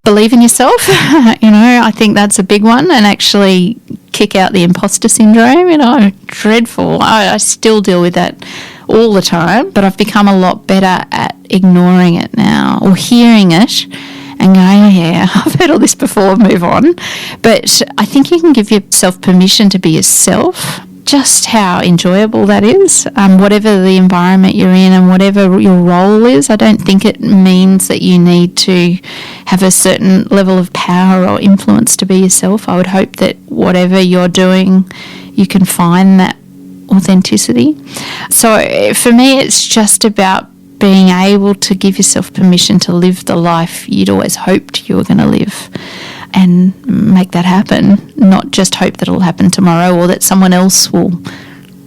believe in yourself. I think that's a big one, and actually kick out the imposter syndrome. Dreadful. I still deal with that all the time, but I've become a lot better at ignoring it now, or hearing it and going, yeah, I've heard all this before, move on. But I think you can give yourself permission to be yourself. Just how enjoyable that is, whatever the environment you're in and whatever your role is. I don't think it means that you need to have a certain level of power or influence to be yourself. I would hope that whatever you're doing, you can find that authenticity. So for me, it's just about being able to give yourself permission to live the life you'd always hoped you were going to live, and make that happen, not just hope that it'll happen tomorrow or that someone else will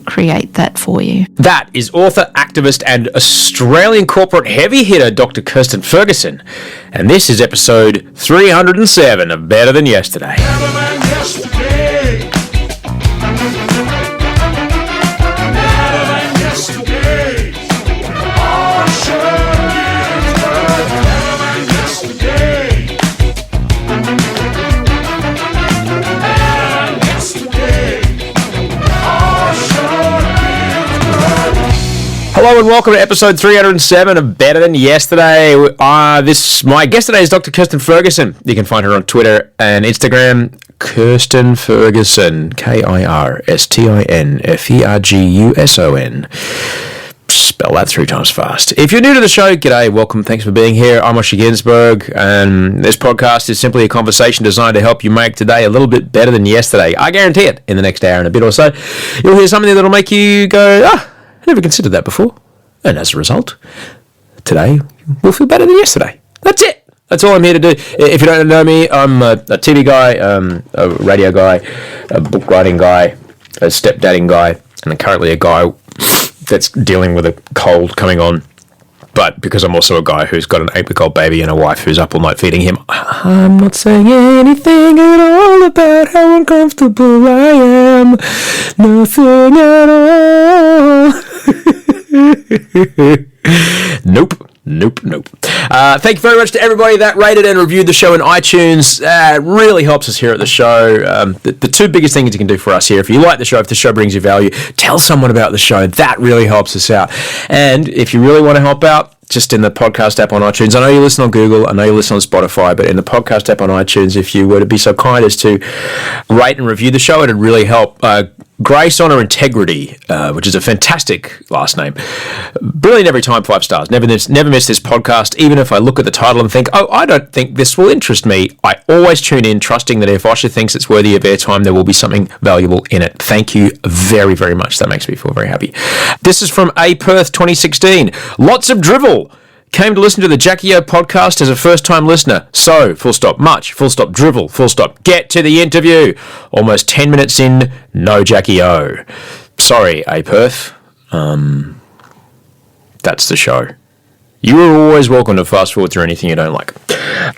create that for you. That is author, activist and Australian corporate heavy hitter Dr Kirstin Ferguson, and this is episode 307 of Better Than Yesterday. Better than yesterday. Better than yesterday. Osher Gunsberg. Better than yesterday. Hello and welcome to episode 307 of Better Than Yesterday. My guest today is Dr Kirstin Ferguson. You can find her on Twitter and Instagram, Kirstin Ferguson, KIRSTINFERGUSON. Spell that 3 times fast. If you're new to the show, g'day, welcome, thanks for being here. I'm Osher Gunsberg, and this podcast is simply a conversation designed to help you make today a little bit better than yesterday. I guarantee it, in the next hour and a bit or so, you'll hear something that'll make you go, I never considered that before. And as a result, today we'll feel better than yesterday. That's it. That's all I'm here to do. If you don't know me, I'm a TV guy, a radio guy, a book writing guy, a stepdadding guy, and I'm currently a guy that's dealing with a cold coming on. But because I'm also a guy who's got an 8-week-old baby and a wife who's up all night feeding him, I'm not saying anything at all about how uncomfortable I am. Nothing at all. Nope. Thank you very much to everybody that rated and reviewed the show in iTunes. It really helps us here at the show. The 2 biggest things you can do for us here, if you like the show, if the show brings you value, tell someone about the show. That really helps us out. And if you really want to help out, just in the podcast app on iTunes. I know you listen on Google, I know you listen on Spotify, but in the podcast app on iTunes, if you were to be so kind as to rate and review the show, it'd really help. Grace, Honor, Integrity, which is a fantastic last name. Brilliant every time, 5 stars. Never miss this podcast, even if I look at the title and think, I don't think this will interest me. I always tune in, trusting that if Osher thinks it's worthy of airtime, there will be something valuable in it. Thank you very, very much. That makes me feel very happy. This is from A Perth 2016. Lots of drivel. Came to listen to the Jackie O podcast as a first-time listener. So, full stop, much, full stop, drivel, full stop, get to the interview. Almost 10 minutes in, no Jackie O. Sorry, A Perth. That's the show. You are always welcome to fast forward through anything you don't like.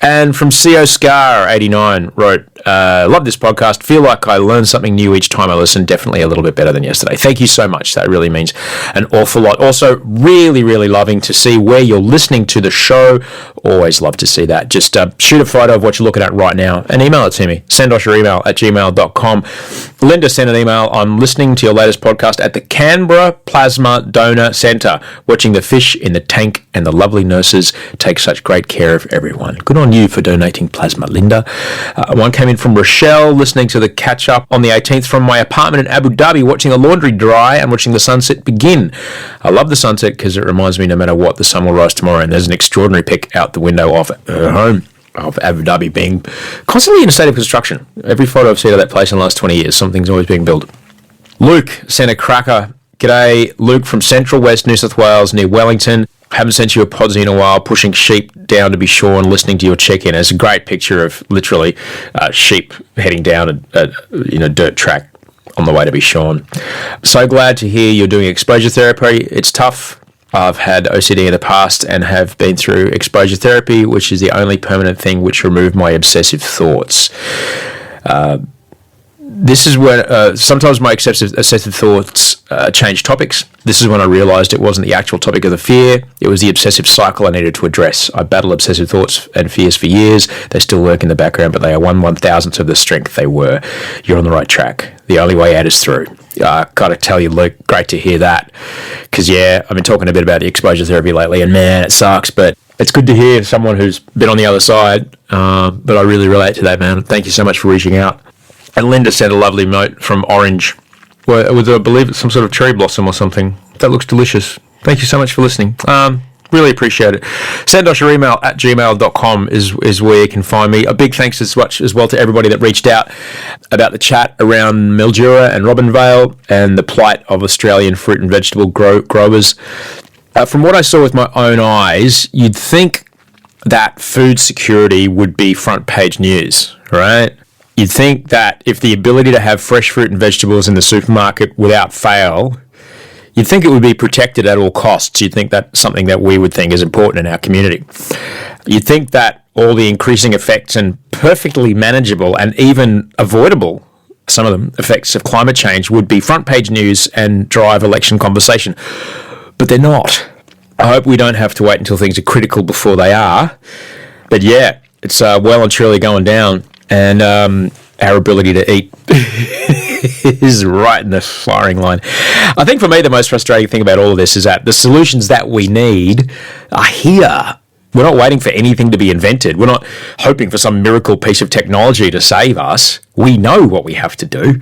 And from CO Scar 89 wrote, love this podcast. Feel like I learn something new each time I listen. Definitely a little bit better than yesterday. Thank you so much. That really means an awful lot. Also, really, really loving to see where you're listening to the show. Always love to see that. Just shoot a photo of what you're looking at right now and email it to me. Send us your email at gmail.com. Linda sent an email. I'm listening to your latest podcast at the Canberra Plasma Donor Centre, watching the fish in the tank and the lovely nurses take such great care of everyone. Good on you for donating plasma, Linda. One came in from Rochelle, listening to the catch-up on the 18th from my apartment in Abu Dhabi, watching the laundry dry and watching the sunset begin. I love the sunset because it reminds me no matter what, the sun will rise tomorrow, and there's an extraordinary pic out the window of her home of Abu Dhabi being constantly in a state of construction. Every photo I've seen of that place in the last 20 years, something's always being built. Luke sent a cracker. G'day, Luke from Central West New South Wales near Wellington. Haven't sent you a podsy in a while, pushing sheep down to be shorn, listening to your check-in. It's a great picture of literally sheep heading down a dirt track on the way to be shorn. So glad to hear you're doing exposure therapy. It's tough. I've had OCD in the past and have been through exposure therapy, which is the only permanent thing which removed my obsessive thoughts. this is when sometimes my obsessive thoughts change topics. This is when I realised it wasn't the actual topic of the fear, it was the obsessive cycle I needed to address. I battled obsessive thoughts and fears for years. They still lurk in the background, but they are 1/1000th of the strength they were. You're on the right track. The only way out is through. Got to tell you, Luke, great to hear that. Because, I've been talking a bit about the exposure therapy lately, and man, it sucks, but it's good to hear someone who's been on the other side. But I really relate to that, man. Thank you so much for reaching out. And Linda sent a lovely note from Orange. With, I believe it's some sort of cherry blossom or something. That looks delicious. Thank you so much for listening. Really appreciate it. Send us your email at gmail.com is where you can find me. A big thanks as well to everybody that reached out about the chat around Mildura and Robinvale and the plight of Australian fruit and vegetable growers. From what I saw with my own eyes, you'd think that food security would be front page news, right? You'd think that if the ability to have fresh fruit and vegetables in the supermarket without fail, you'd think it would be protected at all costs. You'd think that's something that we would think is important in our community. You'd think that all the increasing effects and perfectly manageable and even avoidable, some of them, effects of climate change would be front page news and drive election conversation. But they're not. I hope we don't have to wait until things are critical before they are. But it's well and truly going down. And our ability to eat is right in the firing line. I think for me, the most frustrating thing about all of this is that the solutions that we need are here. We're not waiting for anything to be invented. We're not hoping for some miracle piece of technology to save us. We know what we have to do.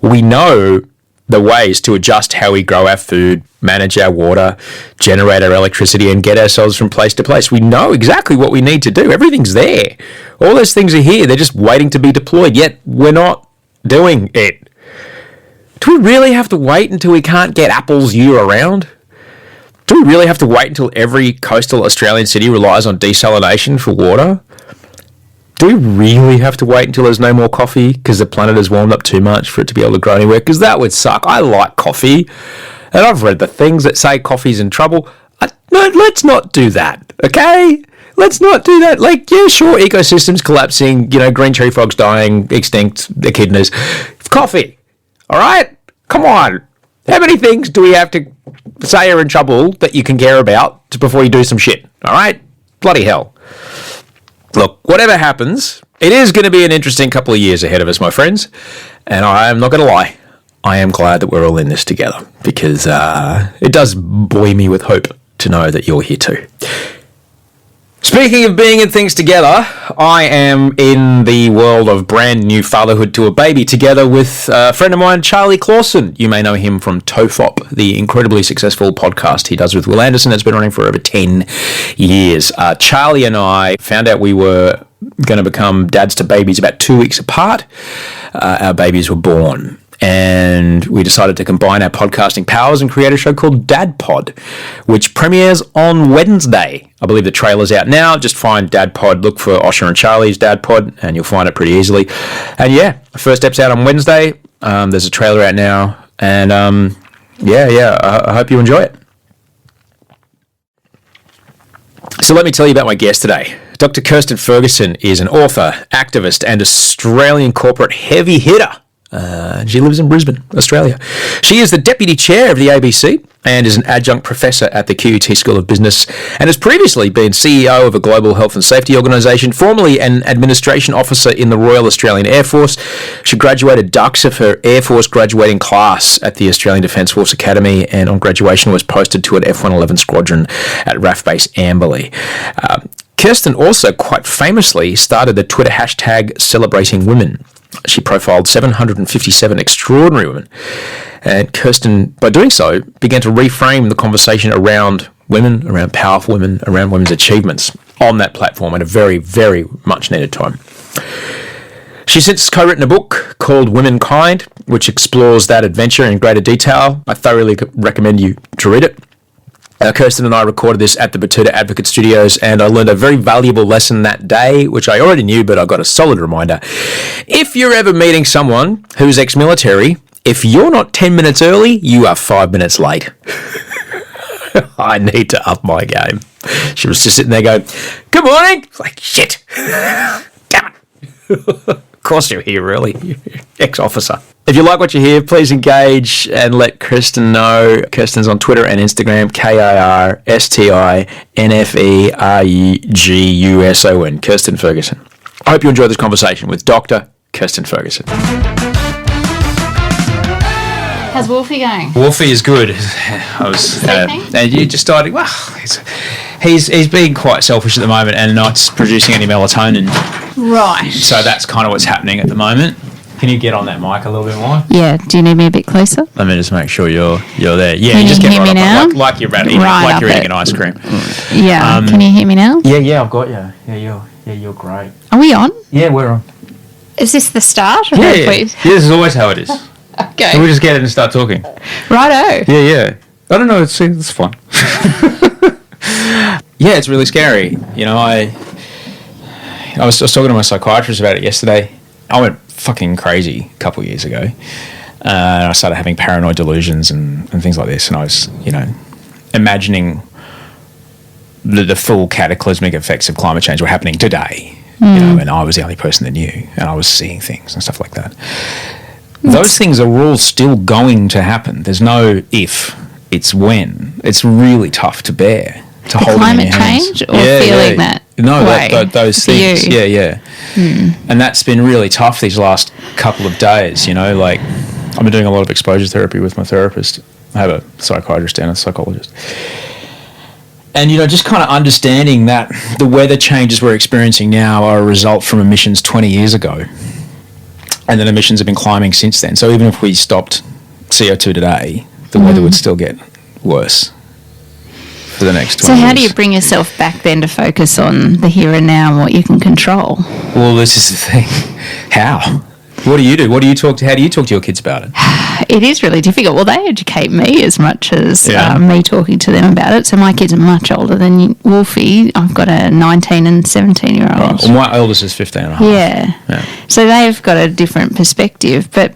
We know the ways to adjust how we grow our food, manage our water, generate our electricity, and get ourselves from place to place. We know exactly what we need to do. Everything's there. All those things are here. They're just waiting to be deployed, yet we're not doing it. Do we really have to wait until we can't get apples year-round? Do we really have to wait until every coastal Australian city relies on desalination for water? Do we really have to wait until there's no more coffee because the planet has warmed up too much for it to be able to grow anywhere? Because that would suck. I like coffee, and I've read the things that say coffee's in trouble. No, let's not do that, okay? Let's not do that. Like, yeah, sure, ecosystems collapsing, green tree frogs dying, extinct, echidnas. Coffee, all right? Come on. How many things do we have to say are in trouble that you can care about before you do some shit, all right? Bloody hell. Look, whatever happens, it is going to be an interesting couple of years ahead of us, my friends. And I am not going to lie. I am glad that we're all in this together because it does buoy me with hope to know that you're here too. Speaking of being in things together, I am in the world of brand new fatherhood to a baby together with a friend of mine, Charlie Clausen. You may know him from TOEFOP, the incredibly successful podcast he does with Will Anderson. It's been running for over 10 years. Charlie and I found out we were going to become dads to babies about 2 weeks apart. Our babies were born. And we decided to combine our podcasting powers and create a show called Dad Pod, which premieres on Wednesday. I believe the trailer's out now. Just find Dad Pod, look for Osher and Charlie's Dad Pod, and you'll find it pretty easily. And the first step's out on Wednesday. There's a trailer out now. And I hope you enjoy it. So let me tell you about my guest today. Dr Kirstin Ferguson is an author, activist, and Australian corporate heavy hitter. She lives in Brisbane, Australia. She is the Deputy Chair of the ABC and is an Adjunct Professor at the QUT School of Business and has previously been CEO of a global health and safety organisation, formerly an administration officer in the Royal Australian Air Force. She graduated dux of her Air Force graduating class at the Australian Defence Force Academy and on graduation was posted to an F-111 Squadron at RAAF Base Amberley. Kirstin also quite famously started the Twitter hashtag Celebrating Women. She profiled 757 extraordinary women, and Kirstin, by doing so, began to reframe the conversation around women, around powerful women, around women's achievements on that platform at a very, very much needed time. She's since co-written a book called Womankind, which explores that adventure in greater detail. I thoroughly recommend you to read it. Kirstin and I recorded this at the Betoota Advocate studios, and I learned a very valuable lesson that day, which I already knew, but I got a solid reminder. If you're ever meeting someone who's ex-military, if you're not 10 minutes early, you are 5 minutes late. I need to up my game. She was just sitting there going, "Good morning." It's like, shit. Damn it. course you're here, really. You're ex-officer. If you like what you hear, please engage and let Kirstin know. Kirstin's on Twitter and Instagram, KIRSTINFERGUSON, Kirstin Ferguson. I hope you enjoyed this conversation with Dr. Kirstin Ferguson. How's Wolfie going? Wolfie is good. And you just started. Well, he's being quite selfish at the moment and not producing any melatonin. Right. So that's kind of what's happening at the moment. Can you get on that mic a little bit more? Yeah. Do you need me a bit closer? Let me just make sure you're there. Yeah, Can you just you get hear right me up, now? like you're eating, Right like you're up eating it. an ice cream. Yeah. Can you hear me now? Yeah, I've got you. You're great. Are we on? Yeah, we're on. Is this the start? Or Yeah, please? this is always how it is. Okay. So we just get it and start talking. Righto. Yeah. I don't know. It's fun. Yeah, it's really scary. You know, I was talking to my psychiatrist about it yesterday. I went fucking crazy a couple of years ago. And I started having paranoid delusions and things like this. And I was, imagining the full cataclysmic effects of climate change were happening today. And I was the only person that knew. And I was seeing things and stuff like that. Those things are all still going to happen. There's no if, it's when. It's really tough to bear. To hold climate in your hands. change or feeling that? No, way those for things. you? Yeah. And that's been really tough these last couple of days. Like I've been doing a lot of exposure therapy with my therapist. I have a psychiatrist and a psychologist. And, just kind of understanding that the weather changes we're experiencing now are a result from emissions 20 years ago. And then emissions have been climbing since then. So even if we stopped CO2 today, the weather would still get worse for the next 20 years. So how do you bring yourself back then to focus on the here and now and what you can control? Well, this is the thing. How? What do you do? How do you talk to your kids about it? It is really difficult. Well, they educate me as much as Yeah. me talking to them about it. So my kids are much older than Wolfie. I've got a 19 and 17-year-old. Right. Well, my eldest is 15 and a half. Yeah. So they've got a different perspective. But,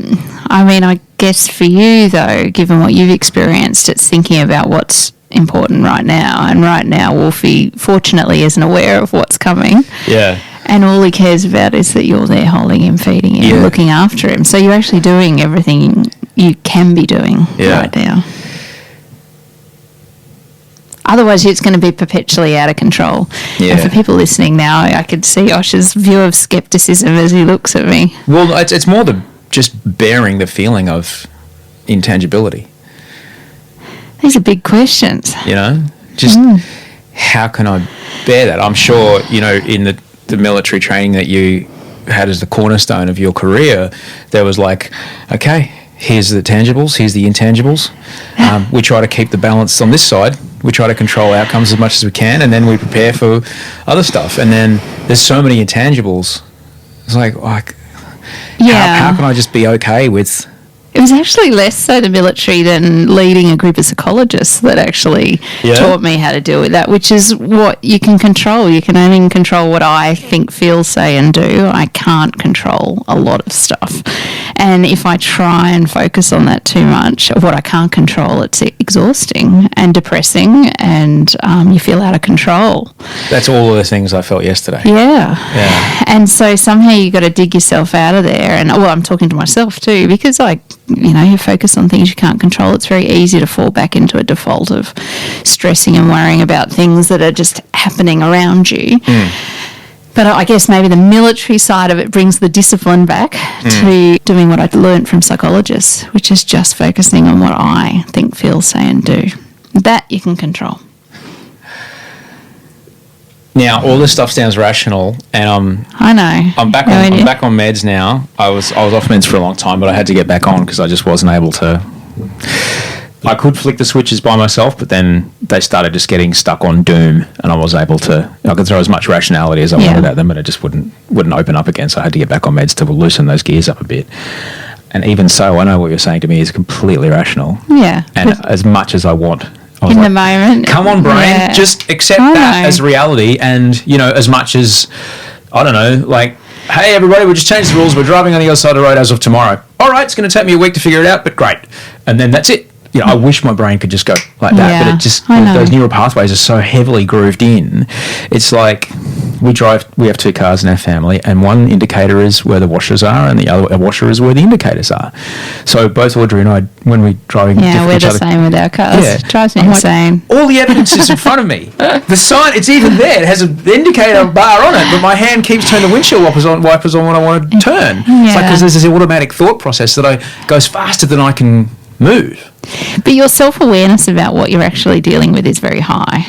I guess for you, though, given what you've experienced, it's thinking about what's important right now. And right now, Wolfie, fortunately, isn't aware of what's coming. Yeah. And all he cares about is that you're there holding him, feeding him, looking after him. So you're actually doing everything you can be doing right now. Otherwise, it's going to be perpetually out of control. Yeah. And for people listening now, I could see Osher's view of scepticism as he looks at me. Well, it's more just bearing the feeling of intangibility. These are big questions. Just how can I bear that? I'm sure, in the military training that you had as the cornerstone of your career, there was like, okay, here's the tangibles, here's the intangibles. We try to keep the balance on this side. We try to control outcomes as much as we can, and then we prepare for other stuff. And then there's so many intangibles. It's like how can I just be okay with... It was actually less so the military than leading a group of psychologists that actually taught me how to deal with that, which is what you can control. You can only control what I think, feel, say and do. I can't control a lot of stuff. And if I try and focus on that too much, of what I can't control, it's exhausting and depressing, and you feel out of control. That's all of the things I felt yesterday. Yeah. And so somehow you got to dig yourself out of there. And, I'm talking to myself too, because you focus on things you can't control. It's very easy to fall back into a default of stressing and worrying about things that are just happening around you. But I guess maybe the military side of it brings the discipline back to doing what I learned from psychologists, which is just focusing on what I think, feel, say and do. That you can control. Now, all this stuff sounds rational, and I know. I'm back on meds now. I was off meds for a long time, but I had to get back on because I just wasn't able to. I could flick the switches by myself, but then they started just getting stuck on doom, and I was able to. I could throw as much rationality as I wanted at them, but it just wouldn't open up again. So I had to get back on meds to loosen those gears up a bit. And even so, I know what you're saying to me is completely rational. Yeah. And as much as I want. In the moment. Come on, brain. Just accept that as reality. And, as much as, I don't know, like, hey, everybody, we just changed the rules. We're driving on the other side of the road as of tomorrow. All right, it's going to take me a week to figure it out, but great. And then that's it. I wish my brain could just go like that, Yeah, but it just, I know. those neural pathways are so heavily grooved in. It's like we have 2 cars in our family, and one indicator is where the washers are, and the other washer is where the indicators are. So both Audrey and I, when we're driving, Yeah, we're each the other, same with our cars. Yeah. It drives me I'm like, insane. all the evidence is in front of me. The sign, it's even there. It has an indicator bar on it, but my hand keeps turning the windshield wipers on when I want to turn. It's like, Yeah. because there's this automatic thought process that goes faster than I can move. But your self-awareness about what you're actually dealing with is very high,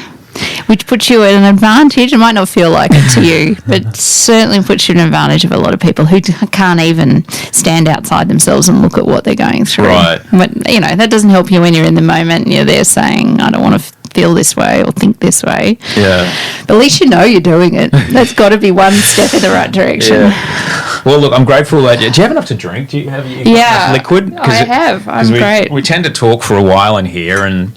which puts you at an advantage. It might not feel like it to you, but certainly puts you at an advantage of a lot of people who can't even stand outside themselves and look at what they're going through. Right. But, that doesn't help you when you're in the moment and you're there saying, I don't want to feel this way or think this way. Yeah. But at least you know you're doing it. That's got to be one step in the right direction. Well, look, I'm grateful that. Do you have enough to drink? Do you have Yeah, enough liquid? I have. I'm great. We tend to talk for a while in here, and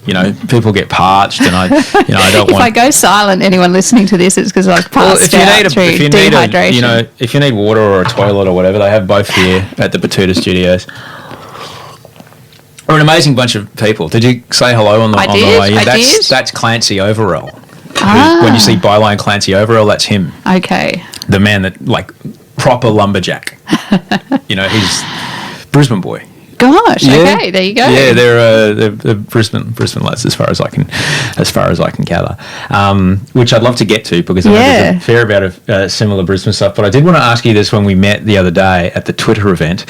people get parched, and I don't If want. I go silent, anyone listening to this, it's because I've passed out through dehydration. If you need water or a toilet or whatever, they have both here at the Betoota Studios. We're an amazing bunch of people. Did you say hello on the way? I did. That's Clancy Overell. Ah. When you see byline Clancy Overell, that's him. Okay. The man that, proper lumberjack. He's Brisbane boy. Gosh. Yeah. Okay. There you go. Yeah, they're Brisbane lads as far as I can gather. Which I'd love to get to because I know there's a fair amount of similar Brisbane stuff. But I did want to ask you this when we met the other day at the Twitter event,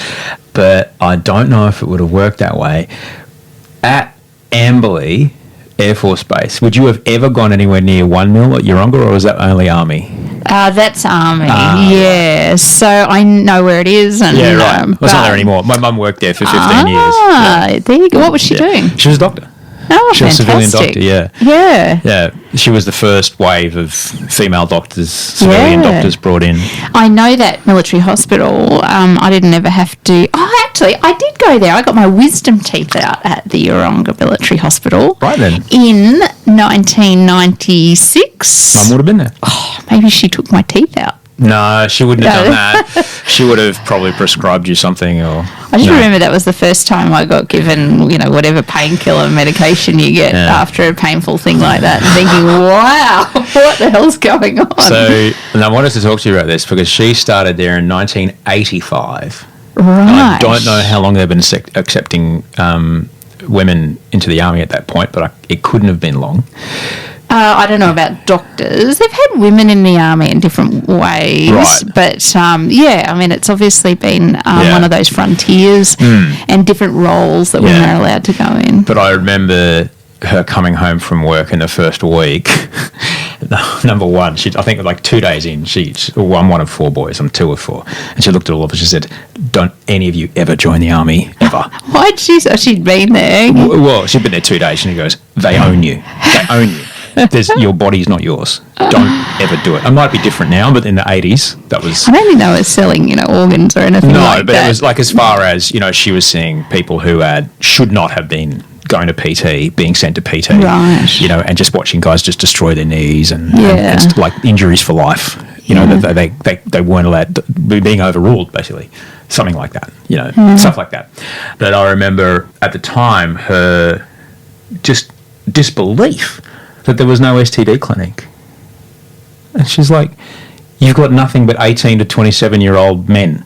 but I don't know if it would have worked that way. At Amberley Air Force Base, would you have ever gone anywhere near 1 mil at Yeronga, or was that only Army? That's Army. Yeah. So I know where it is. And, Yeah, right. Well, it's not there anymore. My mum worked there for 15 years. Yeah. There you go. What was she doing? She was a doctor. Oh, She was a fantastic. civilian doctor, yeah. Yeah. Yeah, she was the first wave of female doctors, civilian Yeah. doctors brought in. I know that military hospital. I didn't ever have to. Oh, actually, I did go there. I got my wisdom teeth out at the Yeronga Military Hospital. Right then. In 1996. Mum would have been there. Maybe she took my teeth out. No, she wouldn't have No. done that. She would have probably prescribed you something or... I just no. remember that was the first time I got given, whatever painkiller medication you get after a painful thing like that, and thinking, wow, what the hell's going on? So, and I wanted to talk to you about this because she started there in 1985. right. And I don't know how long they've been accepting women into the Army at that point, but it couldn't have been long. I don't know about doctors. They've had women in the Army in different ways. Right. But, it's obviously been one of those frontiers and different roles that women are allowed to go in. But I remember her coming home from work in the first week. Number one, I think 2 days in, I'm one of 4 boys, I'm 2 of 4. And she looked at all of us, she said, don't any of you ever join the Army, ever. Why did she say she'd been there? Well, she'd been there 2 days, and she goes, they own you. They own you. Your body's not yours. Don't ever do it. It might be different now, but in the 80s, that was... I don't think they were selling, organs or anything like that. No, but it was as far as, she was seeing people who should not have been going to PT, being sent to PT, Right. And just watching guys just destroy their knees and injuries for life. That they weren't allowed to, being overruled, basically. Something like that, stuff like that. But I remember at the time her just disbelief that there was no STD clinic. And she's like, you've got nothing but 18 to 27-year-old men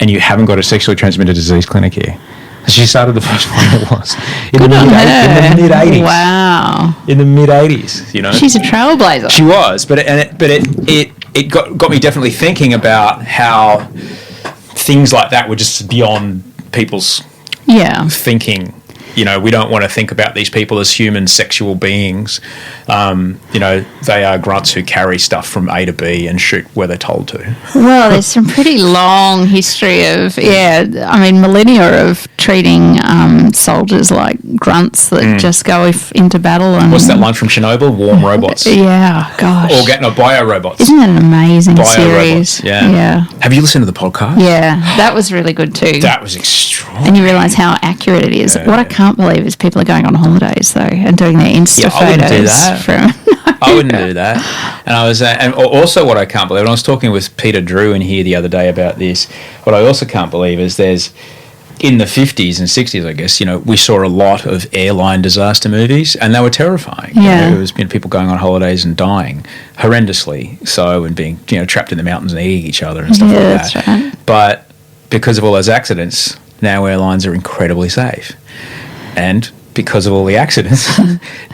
and you haven't got a sexually transmitted disease clinic here. She started the first one there was. In the mid-80s. Wow. In the mid-80s, She's a trailblazer. She was, but it got me definitely thinking about how things like that were just beyond people's thinking. We don't want to think about these people as human sexual beings. They are grunts who carry stuff from A to B and shoot where they're told to. Well, there's some pretty long history of, millennia of treating soldiers like grunts that just go into battle. And what's that line from Chernobyl? Warm robots. Yeah, gosh. Bio-robots. Isn't that an amazing Bio-robots, series? yeah. Have you listened to the podcast? Yeah, that was really good too. That was extraordinary. And you realise how accurate it is. What I can't believe is people are going on holidays though and doing their Insta I wouldn't do photos that. I wouldn't do that. And I was, and also what I can't believe, and I was talking with Peter Drew in here the other day about this. What I also can't believe is in the 50s and 60s, I guess, we saw a lot of airline disaster movies, and they were terrifying. Yeah. It was people going on holidays and dying horrendously so, and being trapped in the mountains and eating each other and stuff like that. That's right. But because of all those accidents, now airlines are incredibly safe. And because of all the accidents,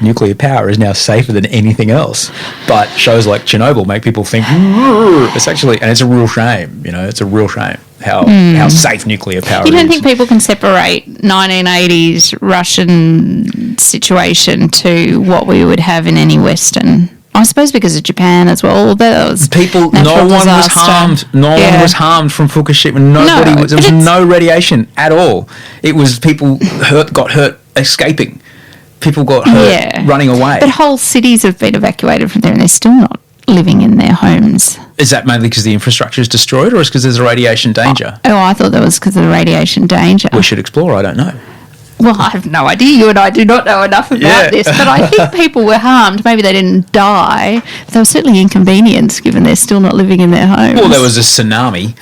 nuclear power is now safer than anything else. But shows like Chernobyl make people think, it's actually, and it's a real shame, it's a real shame how safe nuclear power is. You don't think people can separate 1980s Russian situation to what we would have in any Western? I suppose because of Japan as well. That was people. natural No one was disaster. harmed. No one was harmed from Fukushima. Nobody was. There was no radiation at all. It was people got hurt escaping. People got hurt running away. But whole cities have been evacuated from there, and they're still not living in their homes. Is that mainly because the infrastructure is destroyed, or is because there's a radiation danger? Oh, I thought that was because of the radiation danger. We should explore. I don't know. Well, I have no idea. You and I do not know enough about this, but I think people were harmed. Maybe they didn't die. They were certainly inconvenienced, given they're still not living in their homes. Well, there was a tsunami.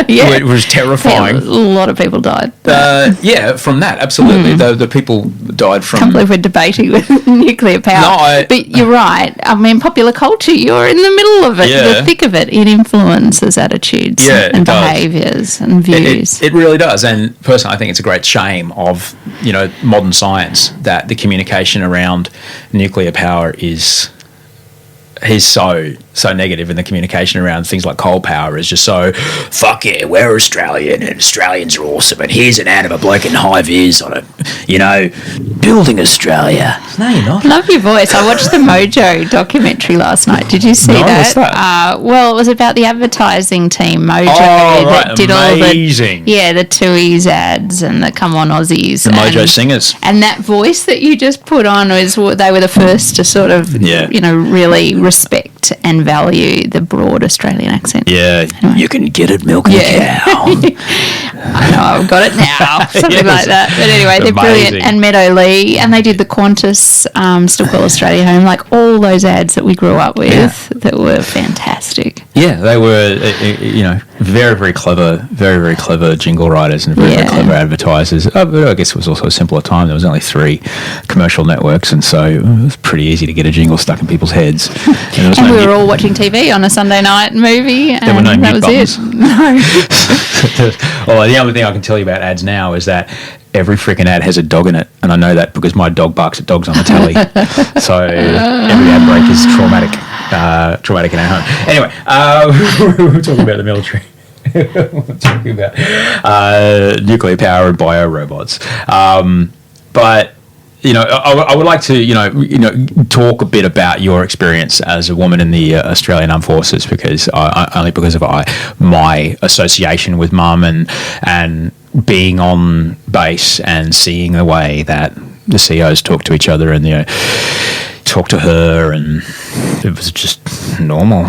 Yeah. It was terrifying. A lot of people died. From that, absolutely. The people died from... I can't believe we're debating with nuclear power. But you're right. I mean, popular culture, you're in the middle of it, the thick of it. It influences attitudes and behaviours and views. It really does. And personally, I think it's a great shame of... modern science, that the communication around nuclear power is so negative, and the communication around things like coal power is just so, fuck yeah, we're Australian and Australians are awesome, and here's an ad of a bloke in high vis on it, building Australia. No, you're not. Love your voice. I watched the Mojo documentary last night. Did you see that? What's that? Well, it was about the advertising team, Mojo, that did amazing. all the TUI's ads and the Come On Aussies. The Mojo singers. And that voice that you just put on was, they were the first to sort of, really respect and value the broad Australian accent. Yeah, anyway. You can get it milking a cow. I know, I've got it now. Something like that. But anyway, they're brilliant. And Meadow Lee, and they did the Qantas Still Call Australia Home, like all those ads that we grew up with that were fantastic. Yeah, they were, very, very clever, very, very clever jingle writers and very, very clever advertisers. But I guess it was also a simpler time. There was only 3 commercial networks, and so it was pretty easy to get a jingle stuck in people's heads. And, we were all watching TV on a Sunday night movie, and there were no that mute was buttons. it. No. Well, the only thing I can tell you about ads now is that every freaking ad has a dog in it, and I know that because my dog barks at dogs on the telly. So every ad break is traumatic in our home. Anyway, we were talking about the military. We're talking about nuclear power and bio-robots. But I would like to, talk a bit about your experience as a woman in the Australian Armed Forces, because only because of my association with Mum and being on base and seeing the way that the COs talk to each other and talk to her, and it was just normal.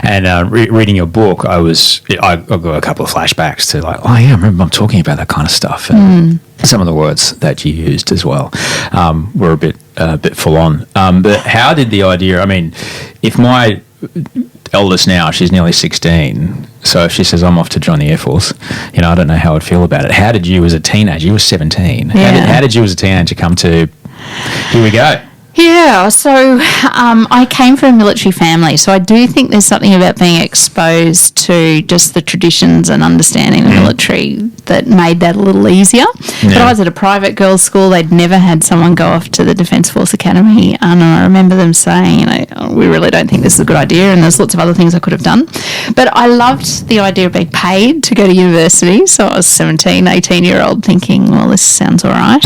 And reading your book, I got a couple of flashbacks to I remember Mum talking about that kind of stuff, and some of the words that you used as well were a bit full on. But how did the idea? I mean, if my eldest now, she's nearly 16, so if she says I'm off to join the Air Force, I don't know how I'd feel about it. How did you as a teenager? You were 17. How did you as a teenager come to? Here we go. Yeah, so I came from a military family, so I do think there's something about being exposed to just the traditions and understanding the military that made that a little easier. Yeah. But I was at a private girls' school. They'd never had someone go off to the Defence Force Academy, and I remember them saying, we really don't think this is a good idea, and there's lots of other things I could have done. But I loved the idea of being paid to go to university, so I was 17, 18-year-old thinking, well, this sounds all right.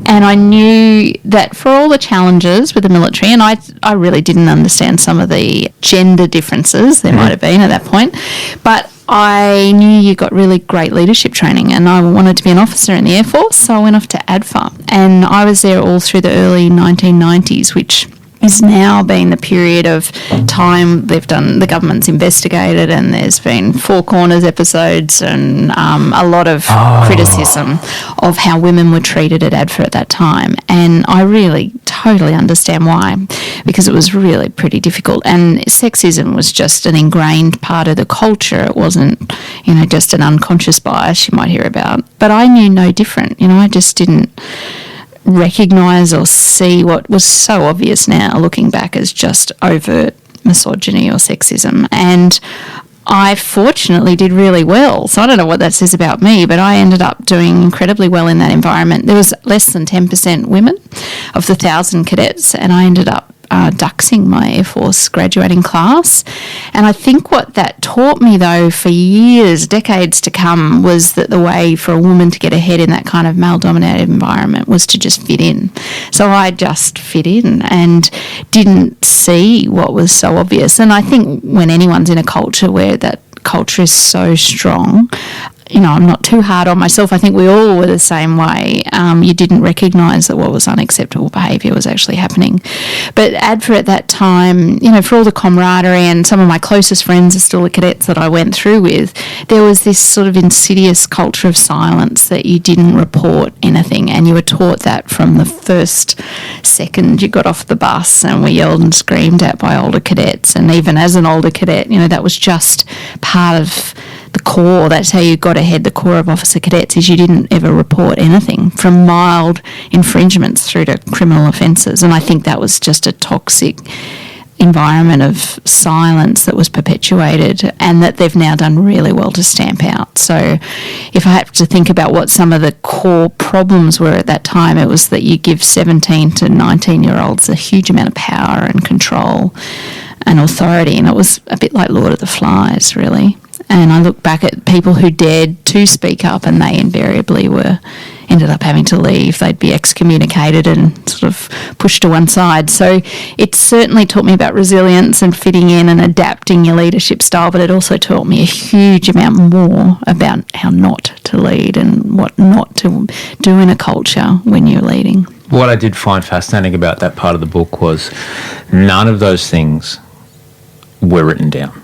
And I knew that for all the challenges with the military, and I really didn't understand some of the gender differences there might have been at that point, but I knew you got really great leadership training, and I wanted to be an officer in the Air Force, so I went off to ADFA, and I was there all through the early 1990s, which is now been the period of time the government's investigated, and there's been Four Corners episodes and a lot of criticism of how women were treated at ADFA at that time. And I really totally understand why, because it was really pretty difficult. And sexism was just an ingrained part of the culture. It wasn't, just an unconscious bias you might hear about. But I knew no different. I just didn't recognise or see what was so obvious now looking back as just overt misogyny or sexism. And I fortunately did really well. So I don't know what that says about me, but I ended up doing incredibly well in that environment. There was less than 10% women of the 1,000 cadets, and I ended up duxing my Air Force graduating class. And I think what that taught me, though, for years, decades to come, was that the way for a woman to get ahead in that kind of male-dominated environment was to just fit in. So I just fit in and didn't see what was so obvious. And I think when anyone's in a culture where that culture is so strong, I'm not too hard on myself. I think we all were the same way. You didn't recognise that what was unacceptable behaviour was actually happening. But ADFA at that time, for all the camaraderie, and some of my closest friends are still the cadets that I went through with, there was this sort of insidious culture of silence, that you didn't report anything, and you were taught that from the first second you got off the bus and were yelled and screamed at by older cadets. And even as an older cadet, that was just part of the core. That's how you got ahead. The core of officer cadets is you didn't ever report anything, from mild infringements through to criminal offences. And I think that was just a toxic environment of silence that was perpetuated, and that they've now done really well to stamp out. So if I have to think about what some of the core problems were at that time, it was that you give 17 to 19-year-olds a huge amount of power and control and authority, and it was a bit like Lord of the Flies, really. And I look back at people who dared to speak up, and they invariably ended up having to leave. They'd be excommunicated and sort of pushed to one side. So it certainly taught me about resilience and fitting in and adapting your leadership style, but it also taught me a huge amount more about how not to lead and what not to do in a culture when you're leading. What I did find fascinating about that part of the book was none of those things were written down.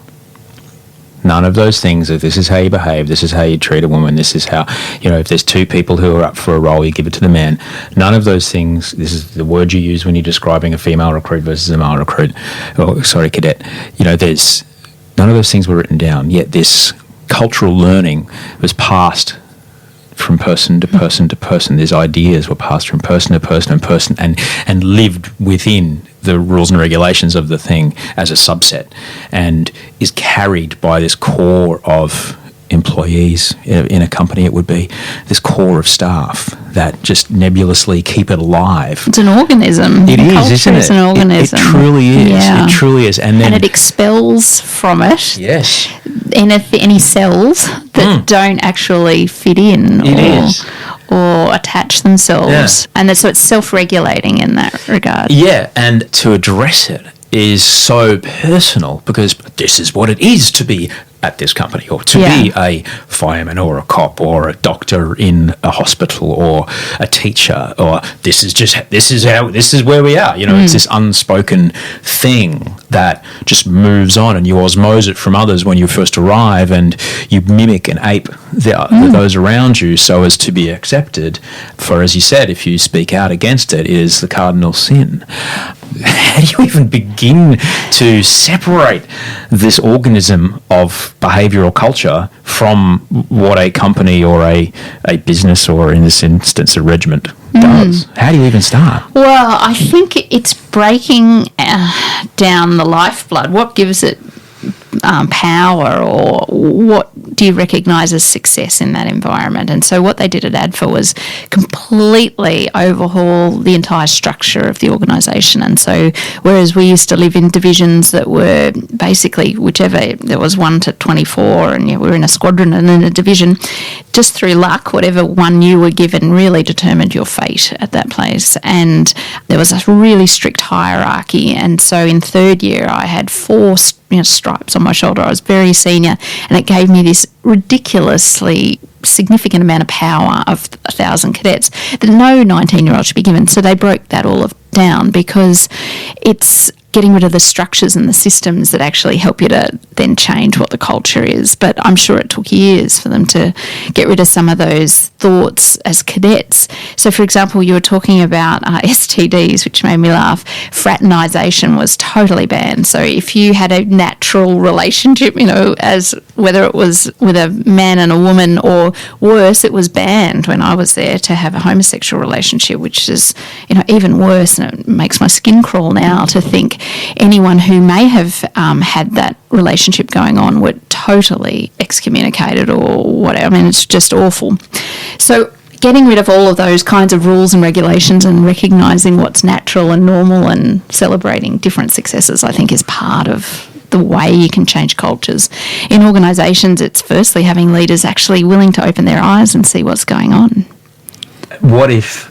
None of those things of this is how you behave, this is how you treat a woman, this is how, if there's two people who are up for a role, you give it to the man. None of those things, this is the word you use when you're describing a female recruit versus a male recruit, cadet. There's none of those things were written down, yet this cultural learning was passed from person to person to person. These ideas were passed from person to person and person and lived within the rules and regulations of the thing as a subset, and is carried by this core of employees in a company. It would be this core of staff that just nebulously keep it alive. It's an organism. It is, isn't it? It's an organism. It truly is. Yeah. It truly is. And then it expels from it yes, any cells that don't actually fit in or attach themselves. Yeah. And so it's self-regulating in that regard. Yeah, and to address it is so personal, because this is what it is to be at this company, or to be a fireman or a cop or a doctor in a hospital or a teacher, or this is where we are. It's this unspoken thing that just moves on, and you osmose it from others when you first arrive, and you mimic and ape those around you so as to be accepted. For, as you said, if you speak out against it, it is the cardinal sin. How do you even begin to separate this organism of behavioural culture from what a company or a business, or in this instance a regiment, does? How do you even start? Well, I think it's breaking down the lifeblood. What gives it power, or what do you recognise as success in that environment? And so what they did at ADFA was completely overhaul the entire structure of the organisation. And so whereas we used to live in divisions that were basically whichever, there was 1 to 24, and we were in a squadron and in a division, just through luck, whatever one you were given really determined your fate at that place. And there was a really strict hierarchy. And so in third year I had 4 stripes on my shoulder. I was very senior, and it gave me this ridiculously significant amount of power of 1,000 cadets that no 19-year-old should be given. So they broke that all down, because it's getting rid of the structures and the systems that actually help you to then change what the culture is. But I'm sure it took years for them to get rid of some of those thoughts as cadets. So, for example, you were talking about STDs, which made me laugh. Fraternisation was totally banned. So if you had a natural relationship, as whether it was with a man and a woman or worse, it was banned when I was there to have a homosexual relationship, which is, even worse. And it makes my skin crawl now to think anyone who may have had that relationship going on were totally excommunicated or whatever. I mean, it's just awful. So getting rid of all of those kinds of rules and regulations and recognising what's natural and normal and celebrating different successes, I think, is part of the way you can change cultures. In organisations, it's firstly having leaders actually willing to open their eyes and see what's going on. What if,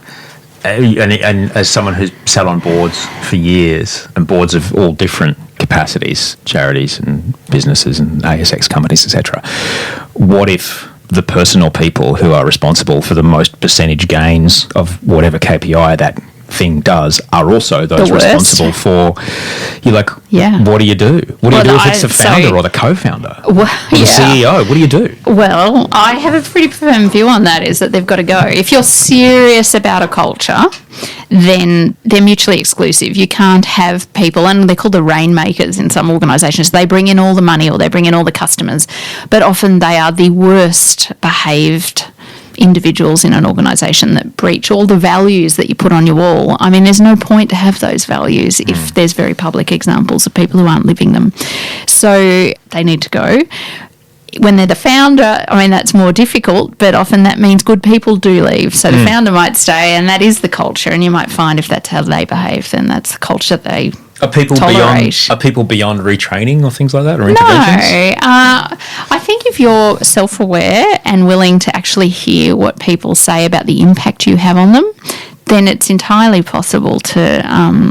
and as someone who's sat on boards for years, and boards of all different capacities, charities and businesses and ASX companies, etc., what if the person or people who are responsible for the most percentage gains of whatever KPI that thing does are also those responsible for, you're like, what do you do? What do you do if it's the founder or the co-founder or the CEO? What do you do? Well, I have a pretty firm view on that, is that they've got to go. If you're serious about a culture, then they're mutually exclusive. You can't have people, and they're called the rainmakers in some organisations. They bring in all the money or they bring in all the customers, but often they are the worst behaved individuals in an organisation that breach all the values that you put on your wall. I mean, there's no point to have those values if there's very public examples of people who aren't living them. So they need to go. When they're the founder, I mean, that's more difficult, but often that means good people do leave. So the founder might stay, and that is the culture, and you might find if that's how they behave, then that's the culture they tolerate. Are people beyond retraining or things like that, or interventions? No. I think if you're self-aware and willing to actually hear what people say about the impact you have on them, then it's entirely possible to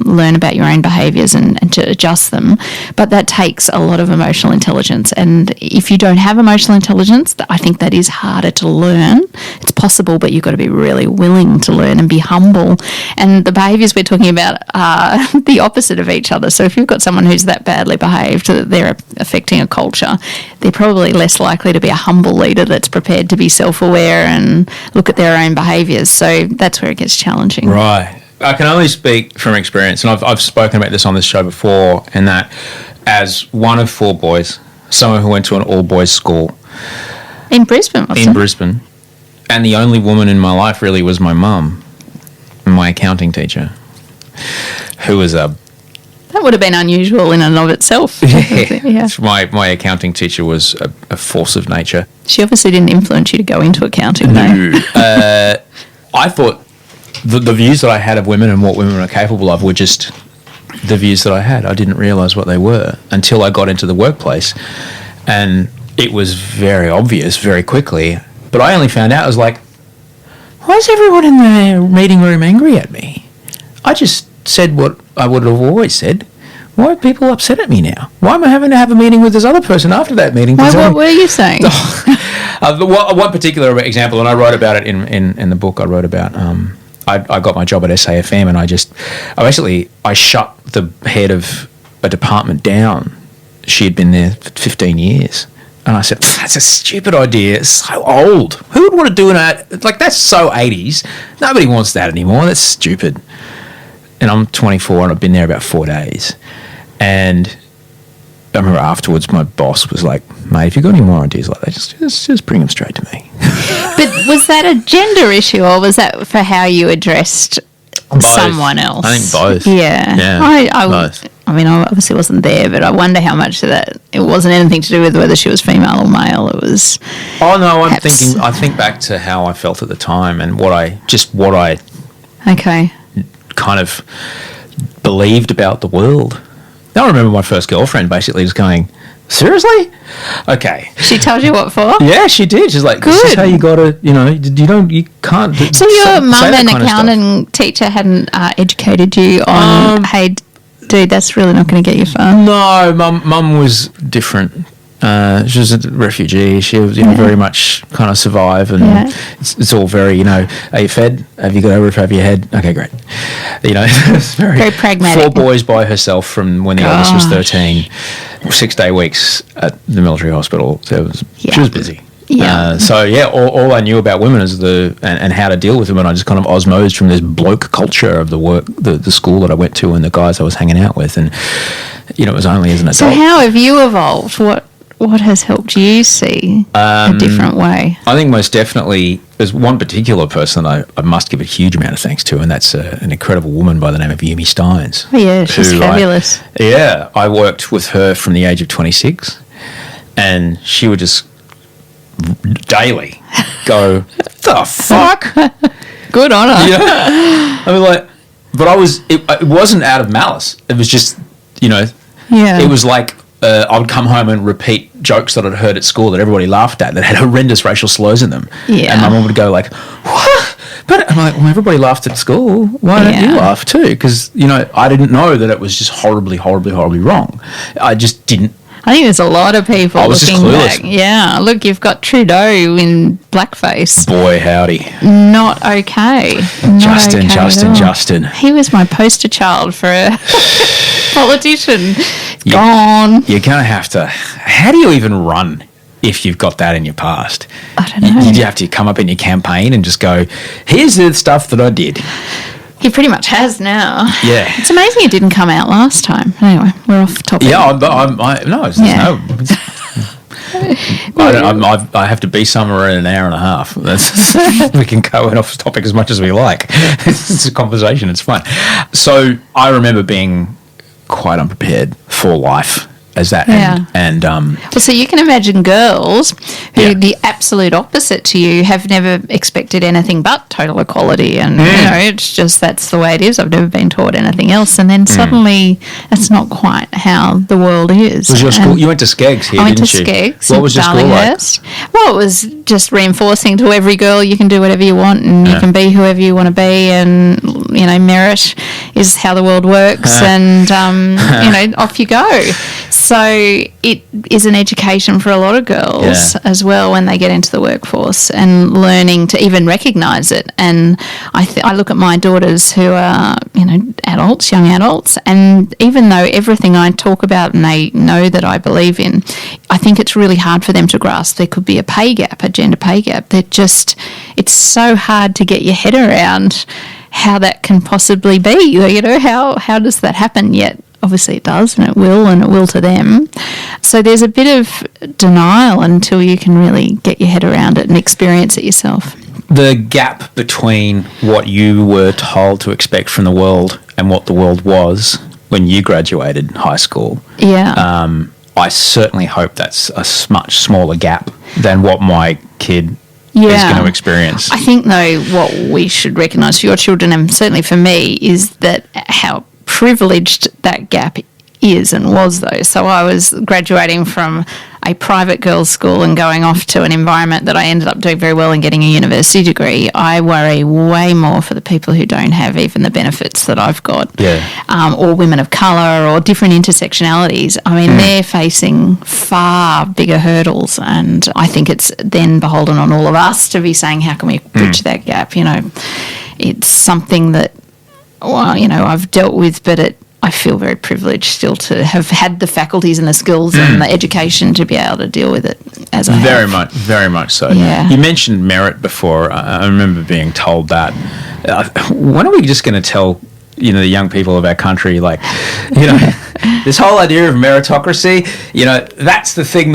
learn about your own behaviours and to adjust them. But that takes a lot of emotional intelligence. And if you don't have emotional intelligence, I think that is harder to learn. It's possible, but you've got to be really willing to learn and be humble. And the behaviours we're talking about are the opposite of each other. So if you've got someone who's that badly behaved that they're affecting a culture, they're probably less likely to be a humble leader that's prepared to be self-aware and look at their own behaviours. So that's where it gets challenging. Right. I can only speak from experience, and I've spoken about this on this show before, and that as one of 4 boys, someone who went to an all-boys school. In Brisbane, wasn't it? In Brisbane. And the only woman in my life really was my mum, my accounting teacher, who was a... That would have been unusual in and of itself. Yeah. My accounting teacher was a force of nature. She obviously didn't influence you to go into accounting, though. I thought the views that I had of women and what women are capable of were just the views that I had. I didn't realise what they were until I got into the workplace, and it was very obvious very quickly. But I only found out, I was like, why is everyone in the meeting room angry at me? I just said what I would have always said. Why are people upset at me now? Why am I having to have a meeting with this other person after that meeting? What were you saying? One particular example, and I wrote about it in the book. I wrote about I got my job at SAFM, and I shut the head of a department down. She had been there for 15 years. And I said, that's a stupid idea. It's so old. Who would want to do that? Like, that's so 80s. Nobody wants that anymore. That's stupid. And I'm 24, and I've been there about 4 days. And I remember afterwards my boss was like, mate, if you've got any more ideas like that, just bring them straight to me. But was that a gender issue, or was that for how you addressed someone else? I think both. Yeah. Both. I mean, I obviously wasn't there, but I wonder how much of that, it wasn't anything to do with whether she was female or male. It was... Oh, no, I think back to how I felt at the time and what I Okay. kind of believed about the world. I remember my first girlfriend basically just going, seriously? Okay. She told you what for? Yeah, she did. She's like, this is how you got to, you can't. So your mum and accounting teacher hadn't educated you on, hey, dude, that's really not going to get you far? No, mum was different. She was a refugee. She was very much kind of survive, and it's all very, are you fed? Have you got a roof over your head? Okay, great. It's Very pragmatic. 4 boys by herself from when the oldest was 13. 6-day weeks at the military hospital. So she was busy. Yeah. All I knew about women is and how to deal with them, and I just kind of osmosed from this bloke culture of the work, the school that I went to, and the guys I was hanging out with, and it was only as an adult. So how have you evolved? What has helped you see a different way? I think most definitely there's one particular person I must give a huge amount of thanks to, and that's an incredible woman by the name of Yumi Steins. Oh, yeah, she's fabulous. I worked with her from the age of 26, and she would just daily go, the fuck? Good on her. Yeah. I mean, but it wasn't out of malice. It was just, it was like, I would come home and repeat jokes that I'd heard at school that everybody laughed at that had horrendous racial slurs in them. Yeah. And my mum would go like, what? But I'm like, well, everybody laughed at school. Why don't you laugh too? Because, I didn't know that it was just horribly, horribly, horribly wrong. I just didn't. I think there's a lot of people I was just looking clueless. back. Yeah, look, you've got Trudeau in blackface. Boy, howdy. Not okay. Justin. He was my poster child for a politician. Gone. You're going to have to... How do you even run if you've got that in your past? I don't know. You have to come up in your campaign and just go, here's the stuff that I did. He pretty much has now. Yeah. It's amazing it didn't come out last time. Anyway, we're off topic. Yeah, I have to be somewhere in an hour and a half. We can go off topic as much as we like. It's a conversation. It's fun. So I remember being quite unprepared for life as that. Yeah. And well, so you can imagine girls who the absolute opposite to you have never expected anything but total equality, and it's just that's the way it is. I've never been taught anything else, and then suddenly that's not quite how the world is. was your school? You went to Skeggs here, I went didn't to you? Skeggs. What was your school like? Well, it was just reinforcing to every girl you can do whatever you want, and you can be whoever you want to be, and merit is how the world works, and off you go. So it is an education for a lot of girls as well when they get into the workforce, and learning to even recognise it. And I look at my daughters who are, adults, young adults, and even though everything I talk about and they know that I believe in, I think it's really hard for them to grasp there could be a pay gap, a gender pay gap. It's so hard to get your head around how that can possibly be. How does that happen? Yet obviously it does, and it will to them. So there's a bit of denial until you can really get your head around it and experience it yourself. The gap between what you were told to expect from the world and what the world was when you graduated high school. Yeah. I certainly hope that's a much smaller gap than what my kid is going to experience. I think, though, what we should recognise for your children, and certainly for me, is that how privileged that gap is and was, though. So I was graduating from a private girls' school and going off to an environment that I ended up doing very well and getting a university degree. I worry way more for the people who don't have even the benefits that I've got, or women of colour or different intersectionalities. I mean, they're facing far bigger hurdles, and I think it's then beholden on all of us to be saying, how can we bridge that gap? It's something that, I've dealt with, but I feel very privileged still to have had the faculties and the skills and the education to be able to deal with it as I have. Very much so. Yeah. You mentioned merit before. I remember being told that. When are we just going to tell, the young people of our country, this whole idea of meritocracy, that's the thing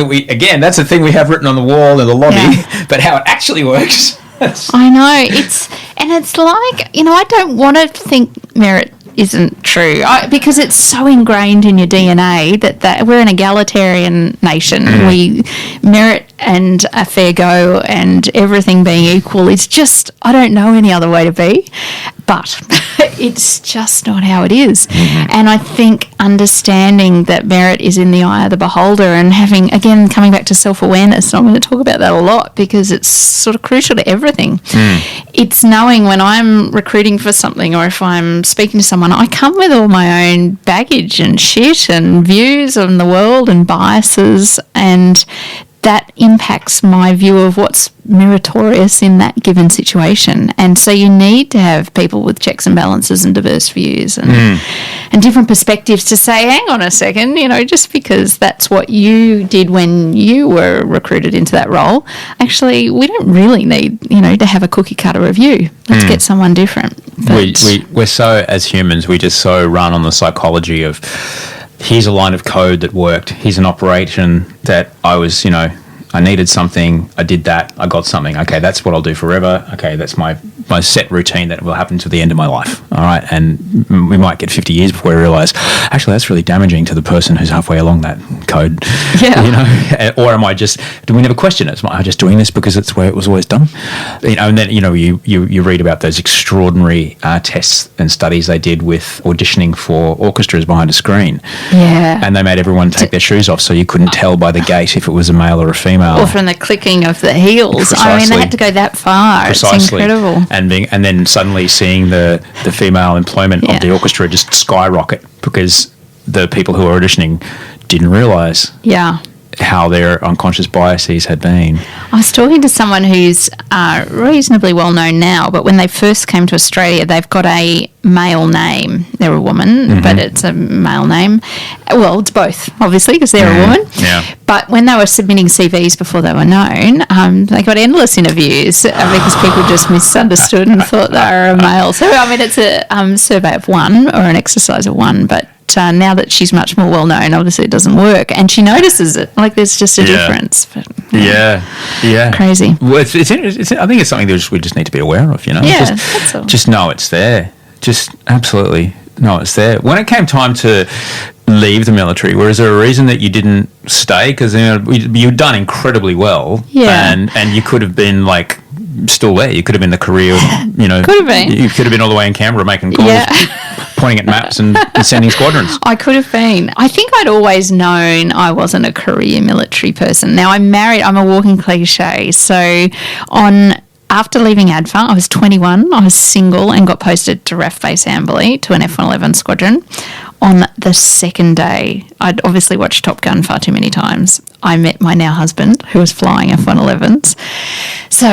that's the thing we have written on the wall in the lobby, but how it actually works. I know. It's like, I don't want to think merit isn't true because it's so ingrained in your DNA that we're an egalitarian nation. We merit and a fair go and everything being equal is just, I don't know any other way to be. But it's just not how it is. And I think understanding that merit is in the eye of the beholder, and having, again, coming back to self-awareness, and I'm going to talk about that a lot because it's sort of crucial to everything. It's knowing when I'm recruiting for something, or if I'm speaking to someone, I come with all my own baggage and shit and views on the world and biases, and that impacts my view of what's meritorious in that given situation. And so you need to have people with checks and balances and diverse views and different perspectives to say, hang on a second, just because that's what you did when you were recruited into that role, actually we don't really need, to have a cookie cutter of you. Let's get someone different. We're so, as humans, we just so run on the psychology of, here's a line of code that worked. Here's an operation that I was, I needed something. I did that. I got something. Okay, that's what I'll do forever. Okay, that's my set routine that will happen to the end of my life. All right, and we might get 50 years before we realise, actually, that's really damaging to the person who's halfway along that code. Yeah. Or am I just? Do we never question it? Am I just doing this because it's the way it was always done? And then you read about those extraordinary tests and studies they did with auditioning for orchestras behind a screen. Yeah. And they made everyone take their shoes off so you couldn't tell by the gait if it was a male or a female. Or from the clicking of the heels. Precisely. I mean, they had to go that far. Precisely. It's incredible. And then suddenly seeing the female employment of the orchestra just skyrocket because the people who were auditioning didn't realise how their unconscious biases had been. I was talking to someone who's reasonably well known now, but when they first came to Australia, they've got a male name. They're a woman, but it's a male name. Well, it's both, obviously, because they're a woman. Yeah. But when they were submitting CVs before they were known, they got endless interviews because people just misunderstood and thought they were a male. So, I mean, it's a survey of one or an exercise of one, but now that she's much more well known, obviously it doesn't work, and she notices it. Like there's just a difference. But, crazy. Well, it's I think it's something that we just need to be aware of. Yeah, that's all. Just know it's there. Just absolutely know it's there. When it came time to leave the military, was there a reason that you didn't stay? Because you'd done incredibly well, and you could have been like still there. You could have been the career. Could have been. You could have been all the way in Canberra making calls. Pointing at maps and sending squadrons. I could have been. I think I'd always known I wasn't a career military person. Now, I'm married. I'm a walking cliche. So after leaving ADFA, I was 21. I was single and got posted to RAAF Base Amberley to an F-111 Squadron. On the second day, I'd obviously watched Top Gun far too many times. I met my now husband, who was flying F-111s. So,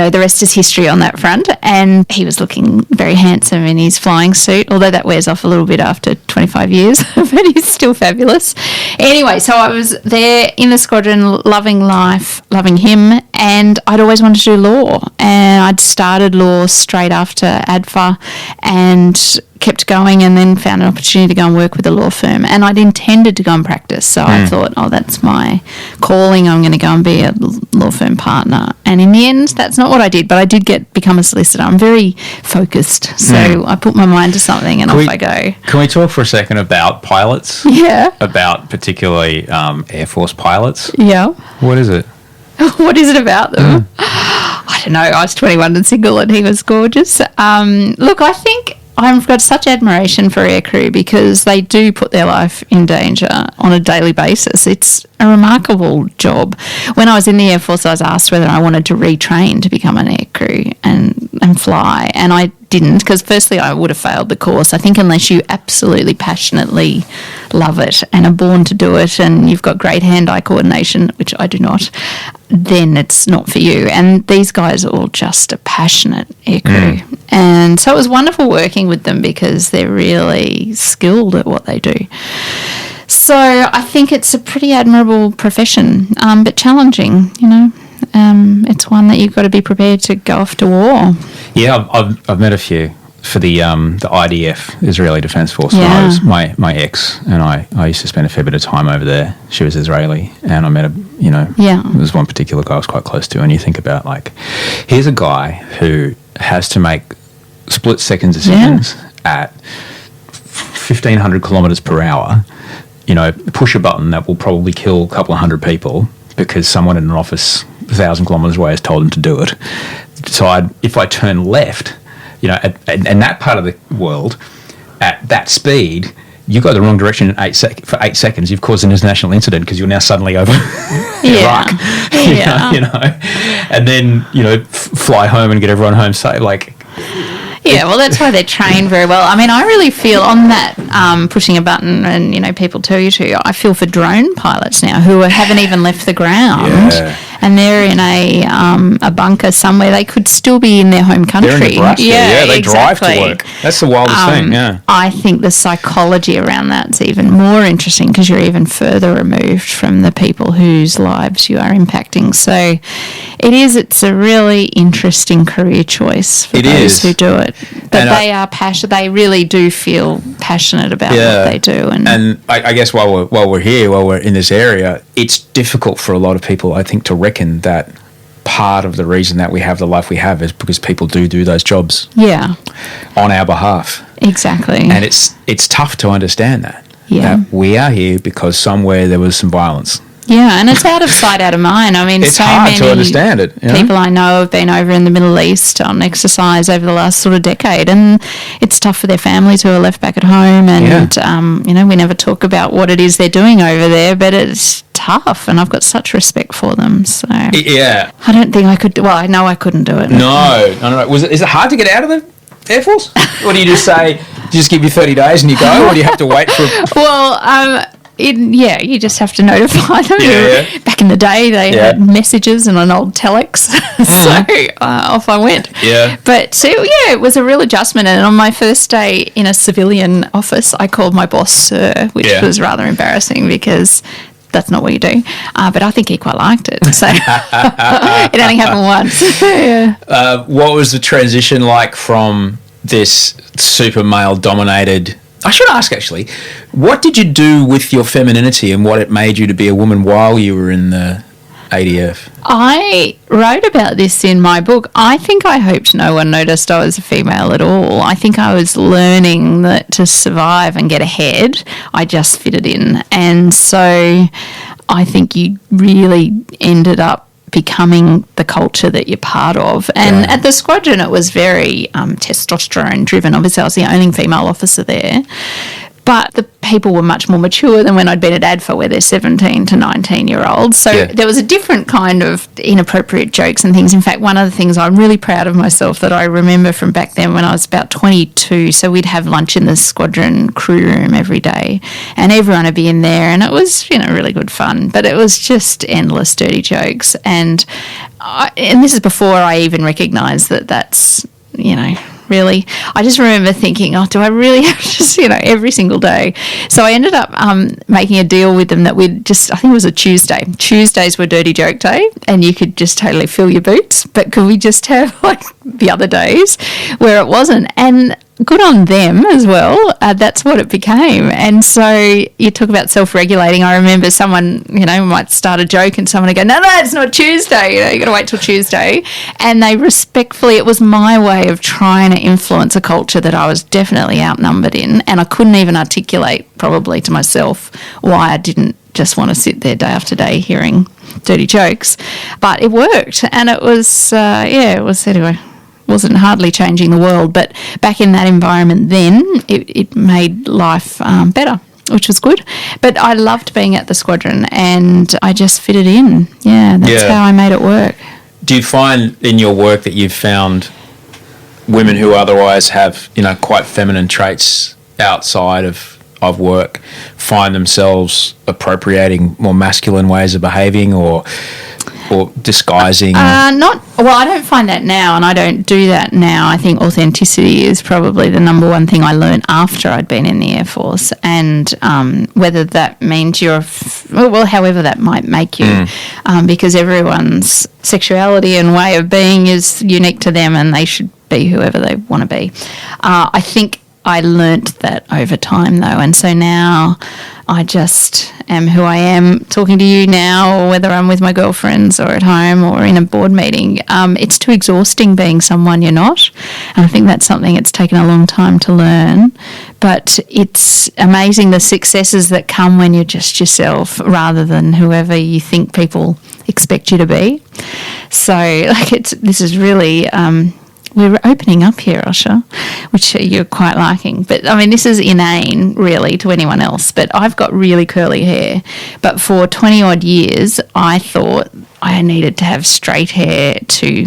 the rest is history on that front. And he was looking very handsome in his flying suit, although that wears off a little bit after 25 years, but he's still fabulous. Anyway, so I was there in the squadron, loving life, loving him, and I'd always wanted to do law. And I'd started law straight after ADFA and kept going, and then found an opportunity to go and work with a law firm. And I'd intended to go and practice. So I thought, that's my calling. I'm going to go and be a law firm partner. And in the end, that's not what I did, but I did become a solicitor. I'm very focused. So I put my mind to something and off I go. Can we talk for a second about pilots? Yeah. About particularly Air Force pilots? Yeah. What is it? What is it about them? I don't know. I was 21 and single and he was gorgeous. Look, I think I've got such admiration for aircrew because they do put their life in danger on a daily basis. It's a remarkable job. When I was in the Air Force, I was asked whether I wanted to retrain to become an aircrew and fly, and I didn't, because firstly I would have failed the course. I think unless you absolutely passionately love it and are born to do it and you've got great hand-eye coordination, which I do not, then it's not for you. And these guys are all just a passionate aircrew. And so it was wonderful working with them because they're really skilled at what they do. So I think it's a pretty admirable profession, but challenging, It's one that you've got to be prepared to go off to war. Yeah, I've met a few for the IDF, Israeli Defence Force. Yeah. My ex and I used to spend a fair bit of time over there. She was Israeli, and I met there was one particular guy I was quite close to, and you think about, like, here's a guy who has to make split-second decisions at 1,500 kilometres per hour, push a button that will probably kill a couple of hundred people because someone in an office 1,000 kilometres away has told him to do it. Decide if I turn left, you know, and that part of the world, at that speed, you go the wrong direction in for 8 seconds. You've caused an international incident because you're now suddenly over Iraq. Yeah. You know, and then fly home and get everyone home safe. Like, yeah, well, that's why they're trained very well. I mean, I really feel on that pushing a button and, people tell you to, I feel for drone pilots now who haven't even left the ground and they're in a bunker somewhere. They could still be in their home country. They're in Nebraska. Yeah, they exactly. drive to work. That's the wildest thing, yeah. I think the psychology around that's even more interesting because you're even further removed from the people whose lives you are impacting. So it's a really interesting career choice for those who do it. But they are passionate. They really do feel passionate about what they do. And I guess while we're in this area, it's difficult for a lot of people, I think, to reckon that part of the reason that we have the life we have is because people do those jobs on our behalf. Exactly. And it's tough to understand that. Yeah. That we are here because somewhere there was some violence. Yeah, and it's out of sight, out of mind. I mean, it's so hard many to understand it. People I know have been over in the Middle East on exercise over the last sort of decade, and it's tough for their families who are left back at home. And we never talk about what it is they're doing over there, but it's tough, and I've got such respect for them. So Yeah. I don't think I could. Well, I know I couldn't do it. No. Is it hard to get out of the Air Force? Or do you just say, just give you 30 days and you go, or do you have to wait for? Well, you just have to notify them. Back in the day, they had messages and an old telex, so off I went. Yeah. But it was a real adjustment. And on my first day in a civilian office, I called my boss Sir, which was rather embarrassing because that's not what you do. But I think he quite liked it. So it only happened once. What was the transition like from this super male-dominated... I should ask, actually, what did you do with your femininity and what it made you to be a woman while you were in the ADF? I wrote about this in my book. I think I hoped no one noticed I was a female at all. I think I was learning that to survive and get ahead, I just fitted in. And so I think you really ended up becoming the culture that you're part of. And at the squadron, it was very testosterone driven. Obviously, I was the only female officer there. But the people were much more mature than when I'd been at ADFA, where they're 17 to 19-year-olds. So there was a different kind of inappropriate jokes and things. In fact, one of the things I'm really proud of myself that I remember from back then when I was about 22, so we'd have lunch in the squadron crew room every day, and everyone would be in there, and it was, really good fun. But it was just endless dirty jokes. And this is before I even recognised that that's, really. I just remember thinking, do I really have to, every single day? So I ended up making a deal with them that we'd I think it was a Tuesday. Tuesdays were dirty joke day and you could just totally fill your boots. But could we just have the other days where it wasn't? And good on them as well. That's what it became. And so you talk about self-regulating. I remember someone, might start a joke and someone would go, no, it's not Tuesday. You got to wait till Tuesday. And they respectfully, it was my way of trying to influence a culture that I was definitely outnumbered in. And I couldn't even articulate probably to myself why I didn't just want to sit there day after day hearing dirty jokes. But it worked. And it was, it was anyway. Wasn't hardly changing the world, but back in that environment then, it made life better, which was good. But I loved being at the squadron and I just fitted in. Yeah, that's how I made it work. Do you find in your work that you've found women who otherwise have, quite feminine traits outside of work find themselves appropriating more masculine ways of behaving or disguising? I don't find that now, and I don't do that now. I think authenticity is probably the number one thing I learned after I'd been in the Air Force, and whether that means however that might make you, because everyone's sexuality and way of being is unique to them, and they should be whoever they want to be. I think I learnt that over time, though, and so now I just am who I am talking to you now, or whether I'm with my girlfriends or at home or in a board meeting. It's too exhausting being someone you're not, and I think that's something it's taken a long time to learn. But it's amazing the successes that come when you're just yourself rather than whoever you think people expect you to be. So, this is really... we're opening up here, Osher, which you're quite liking. But, I mean, this is inane, really, to anyone else. But I've got really curly hair. But for 20-odd years, I thought I needed to have straight hair to,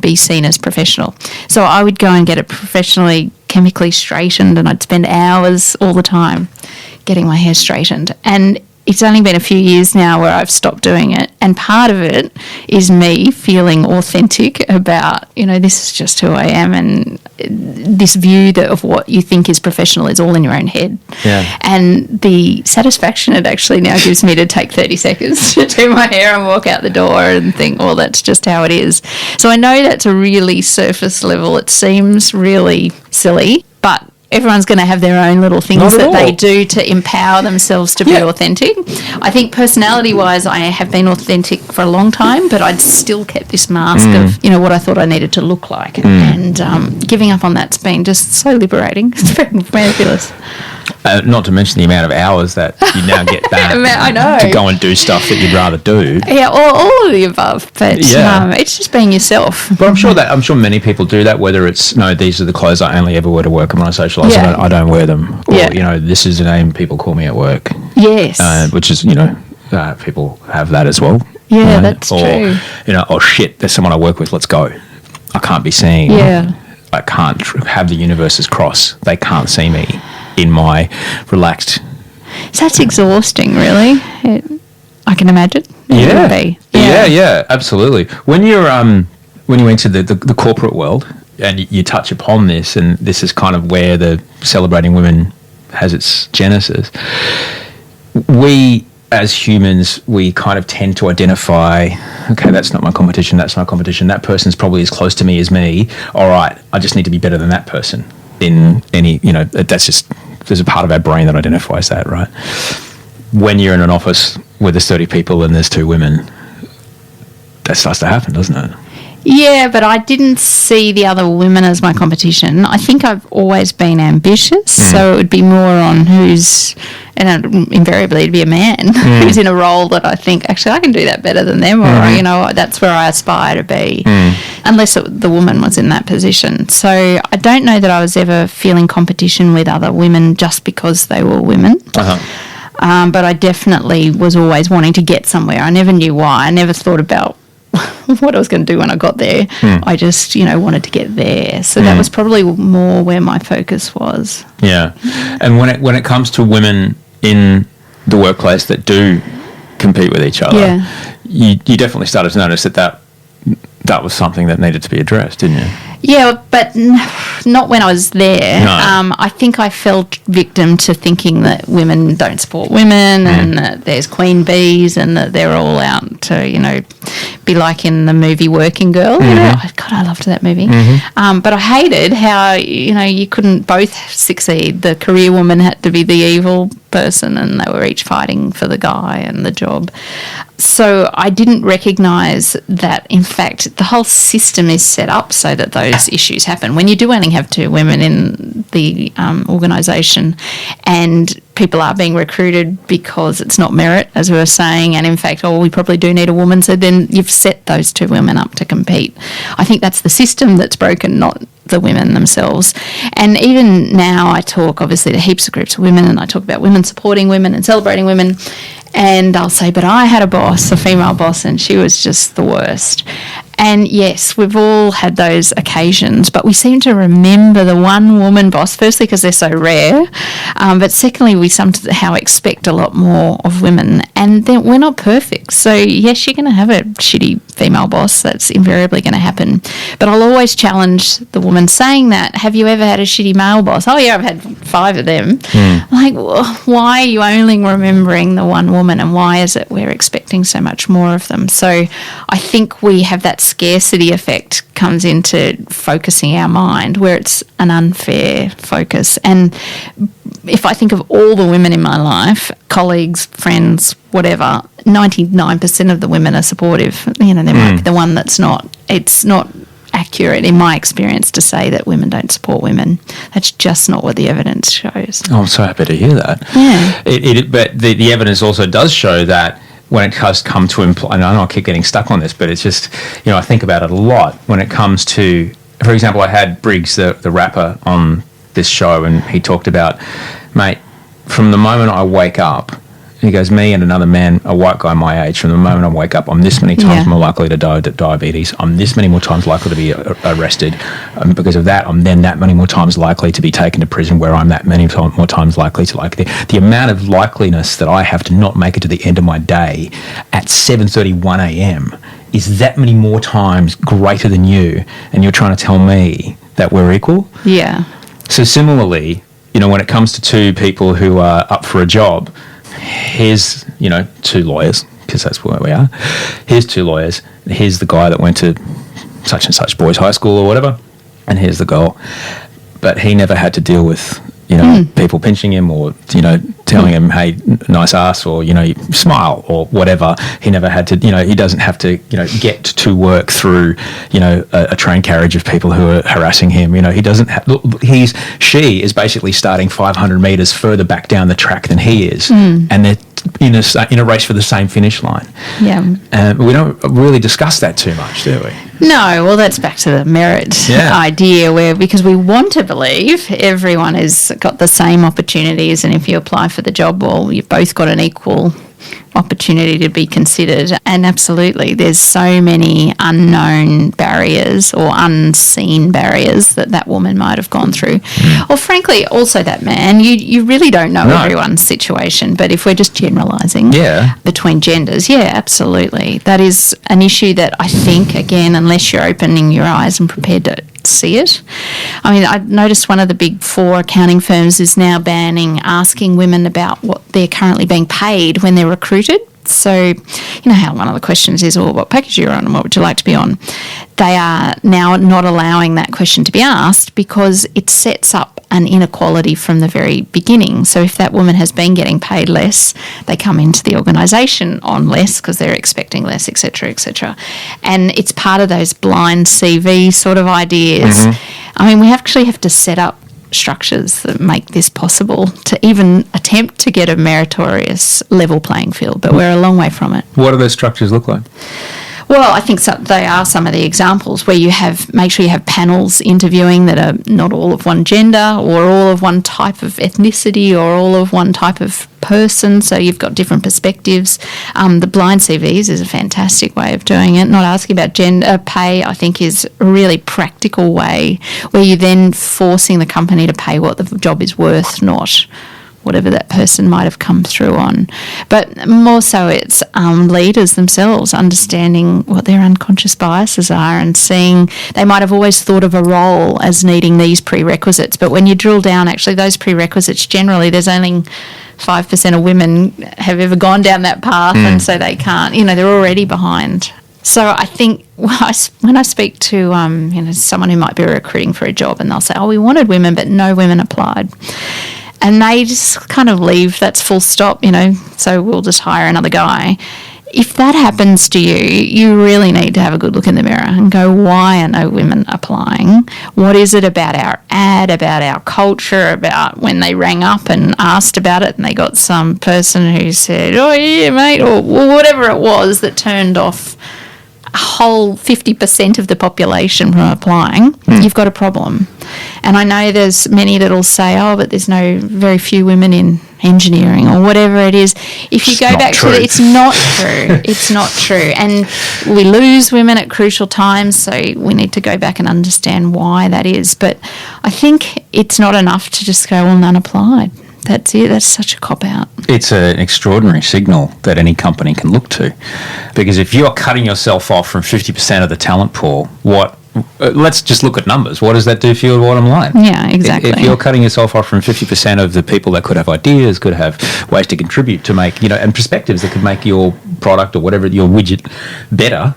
be seen as professional. So I would go and get it professionally chemically straightened, and I'd spend hours all the time getting my hair straightened. And it's only been a few years now where I've stopped doing it. And part of it is me feeling authentic about, this is just who I am. And this view of what you think is professional is all in your own head. Yeah. And the satisfaction it actually now gives me to take 30 seconds to do my hair and walk out the door and think, well, that's just how it is. So I know that's a really surface level. It seems really silly, but everyone's going to have their own little things that they do to empower themselves to be authentic. I think personality-wise, I have been authentic for a long time, but I'd still kept this mask of, what I thought I needed to look like. And giving up on that's been just so liberating. It's very fabulous. Not to mention the amount of hours that you now get back I know. to go and do stuff that you'd rather do. Yeah, all of the above. But it's just being yourself. But I'm sure many people do that, whether it's, no, these are the clothes I only ever wear to work, and when I socialise, I don't wear them. Or, this is the name people call me at work. Yes. Which is, people have that as well. Yeah, that's true. Oh shit, there's someone I work with, let's go. I can't be seen. Yeah. I can't have the universes cross. They can't see me in my relaxed. So that's exhausting, really. I can imagine. It would be. Yeah, absolutely. When you're when you enter the corporate world and you touch upon this, and this is kind of where the Celebrating Women has its genesis. We, as humans, we kind of tend to identify, okay, that's not my competition, that's my competition, that person's probably as close to me as me. All right, I just need to be better than that person. In any, that's just, there's a part of our brain that identifies that, right? When you're in an office where there's 30 people and there's 2 women, that starts to happen, doesn't it? Yeah, but I didn't see the other women as my competition. I think I've always been ambitious, so it would be more on who's, and invariably it'd be a man who's in a role that I think, actually, I can do that better than them, or, that's where I aspire to be, unless the woman was in that position. So I don't know that I was ever feeling competition with other women just because they were women. But I definitely was always wanting to get somewhere. I never knew why. I never thought about what I was going to do when I got there. I just, wanted to get there. So that was probably more where my focus was. Yeah. And when it comes to women in the workplace that do compete with each other, you definitely started to notice that was something that needed to be addressed, didn't you? Yeah, but not when I was there. No. I think I fell victim to thinking that women don't support women and that there's queen bees and that they're all out to, be like in the movie Working Girl. God, I loved that movie. But I hated how, you couldn't both succeed. The career woman had to be the evil person and they were each fighting for the guy and the job. So I didn't recognise that, in fact, the whole system is set up so that those issues happen. When you do only have 2 women in the organisation and people are being recruited because it's not merit, as we were saying, and in fact, we probably do need a woman, so then you've set those 2 women up to compete. I think that's the system that's broken, not the women themselves. And even now I talk, obviously, to heaps of groups of women, and I talk about women supporting women and celebrating women, and I'll say, but I had a boss, a female boss, and she was just the worst. And yes, we've all had those occasions, but we seem to remember the one woman boss, firstly because they're so rare, but secondly we somehow expect a lot more of women, and then we're not perfect. So yes, you're going to have a shitty female boss, that's invariably going to happen. But I'll always challenge the woman saying that, have you ever had a shitty male boss? Oh yeah, I've had 5 of them. Like, well, why are you only remembering the one woman, and why is it we're expecting so much more of them? So I think we have that scarcity effect comes into focusing our mind where it's an unfair focus. And if I think of all the women in my life, colleagues, friends, whatever, 99% of the women are supportive. There might be the one that's not. It's not accurate in my experience to say that women don't support women. That's just not what the evidence shows. Oh, I'm so happy to hear that. Yeah. But the evidence also does show that when it does come to I know I keep getting stuck on this, but it's just, I think about it a lot when it comes to for example, I had Briggs, the rapper, on this show, and he talked about, mate, from the moment I wake up, he goes, me and another man, a white guy my age, from the moment I wake up, I'm this many times more likely to die of diabetes. I'm this many more times likely to be arrested. Because of that, I'm then that many more times likely to be taken to prison, where I'm that many more times likely to, like, the amount of likeliness that I have to not make it to the end of my day at 7:31 a.m. is that many more times greater than you, and you're trying to tell me that we're equal? Yeah. So similarly, when it comes to two people who are up for a job, here's, two lawyers, because that's where we are. Here's two lawyers. Here's the guy that went to such and such boys' high school or whatever, and here's the girl. But he never had to deal with, people pinching him or, telling him, hey, nice ass, or, smile or whatever. He never had to, he doesn't have to, get to work through, a train carriage of people who are harassing him. He doesn't have, she is basically starting 500 metres further back down the track than he is. And they're in a race for the same finish line. Yeah. We don't really discuss that too much, do we? No, well, that's back to the merit idea, where, because we want to believe everyone has got the same opportunities, and if you apply for the job, well, you've both got an equal opportunity to be considered. And absolutely, there's so many unknown barriers or unseen barriers that woman might have gone through. Or frankly, also that man, you really don't know everyone's situation. But if we're just generalising between genders, absolutely. That is an issue that I think, again, unless you're opening your eyes and prepared to see it. I mean, I noticed one of the big 4 accounting firms is now banning asking women about what they're currently being paid when they're recruited. So, how one of the questions is, well, what package you're on and what would you like to be on? They are now not allowing that question to be asked because it sets up an inequality from the very beginning. So if that woman has been getting paid less, they come into the organisation on less because they're expecting less, etc., etc. And it's part of those blind CV sort of ideas. I mean, we actually have to set up structures that make this possible to even attempt to get a meritorious level playing field, but we're a long way from it. What do those structures look like? Well, I think they are some of the examples where make sure you have panels interviewing that are not all of one gender or all of one type of ethnicity or all of one type of person, so you've got different perspectives. The blind CVs is a fantastic way of doing it. Not asking about gender pay, I think, is a really practical way where you're then forcing the company to pay what the job is worth, not whatever that person might have come through on. But more so it's leaders themselves understanding what their unconscious biases are and seeing they might have always thought of a role as needing these prerequisites, but when you drill down, actually those prerequisites, generally there's only 5% of women have ever gone down that path, and so they can't, they're already behind. So I think when I speak to someone who might be recruiting for a job and they'll say, we wanted women but no women applied. And they just kind of leave, that's full stop, so we'll just hire another guy. If that happens to you, you really need to have a good look in the mirror and go, why are no women applying? What is it about our ad, about our culture, about when they rang up and asked about it and they got some person who said, oh, yeah, mate, or whatever it was that turned off a whole 50% of the population from applying, you've got a problem. And I know there's many that'll say, but there's very few women in engineering or whatever it is. If you go back to it, it's not true. It's not true. And we lose women at crucial times, so we need to go back and understand why that is. But I think it's not enough to just go, well, none applied. That's it. That's such a cop-out. It's an extraordinary signal that any company can look to. Because if you're cutting yourself off from 50% of the talent pool, let's just look at numbers. What does that do for your bottom line? Yeah, exactly. If you're cutting yourself off from 50% of the people that could have ideas, could have ways to contribute to make, and perspectives that could make your product or whatever, your widget better,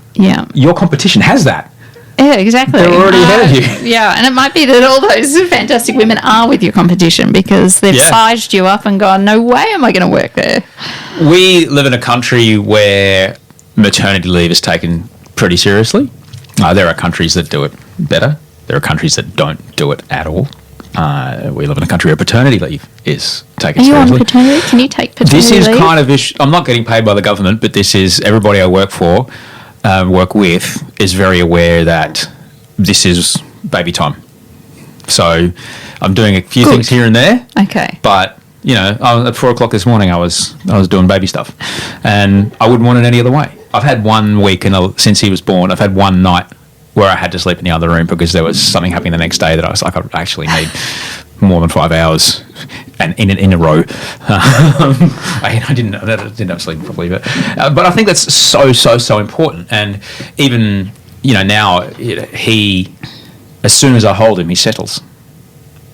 your competition has that. Yeah, exactly. They're already ahead of you. Yeah, and it might be that all those fantastic women are with your competition because they've sized you up and gone, no way am I going to work there. We live in a country where maternity leave is taken pretty seriously. There are countries that do it better. There are countries that don't do it at all. We live in a country where paternity leave is taken seriously. Are you on paternity? Can you take paternity leave? This is kind of I'm not getting paid by the government, but this is everybody I work with is very aware that this is baby time. So I'm doing a few things here and there. Okay. But, you know, at 4 o'clock this morning, I was doing baby stuff. And I wouldn't want it any other way. I've had 1 week since he was born. I've had one night where I had to sleep in the other room because there was something happening the next day that I was like, I actually need more than 5 hours and in a row. I didn't have sleep properly, but I think that's so important. And even, you know, now he, as soon as I hold him, he settles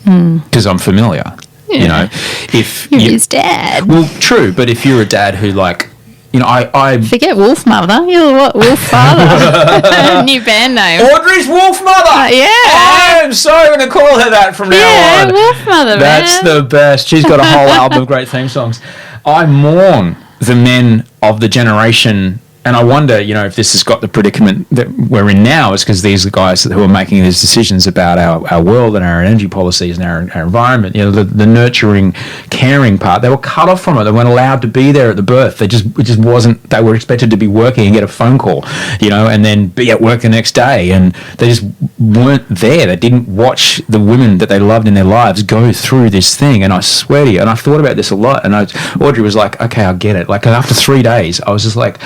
because I'm familiar. Yeah. You know, if You're his dad. well, true, but if you're a dad who, like, you know, I Forget Wolf Mother. You're what? Wolf Father. New band name. Audrey's Wolf Mother. Yeah. I'm so going to call her that from now on. Wolf Mother, That's man. the best. She's got a whole album of great theme songs. I mourn the men of the generation, and I wonder, you know, if this has got the predicament that we're in now, is because these are guys who are making these decisions about our world and our energy policies and our environment. You know, the nurturing, caring part. They were cut off from it. They weren't allowed to be there at the birth. It just wasn't. They were expected to be working and get a phone call, you know, and then be at work the next day, and they just weren't there. They didn't watch the women that they loved in their lives go through this thing. And I swear to you, and I thought about this a lot. And Audrey was like, "Okay, I get it." Like after 3 days, I was just like,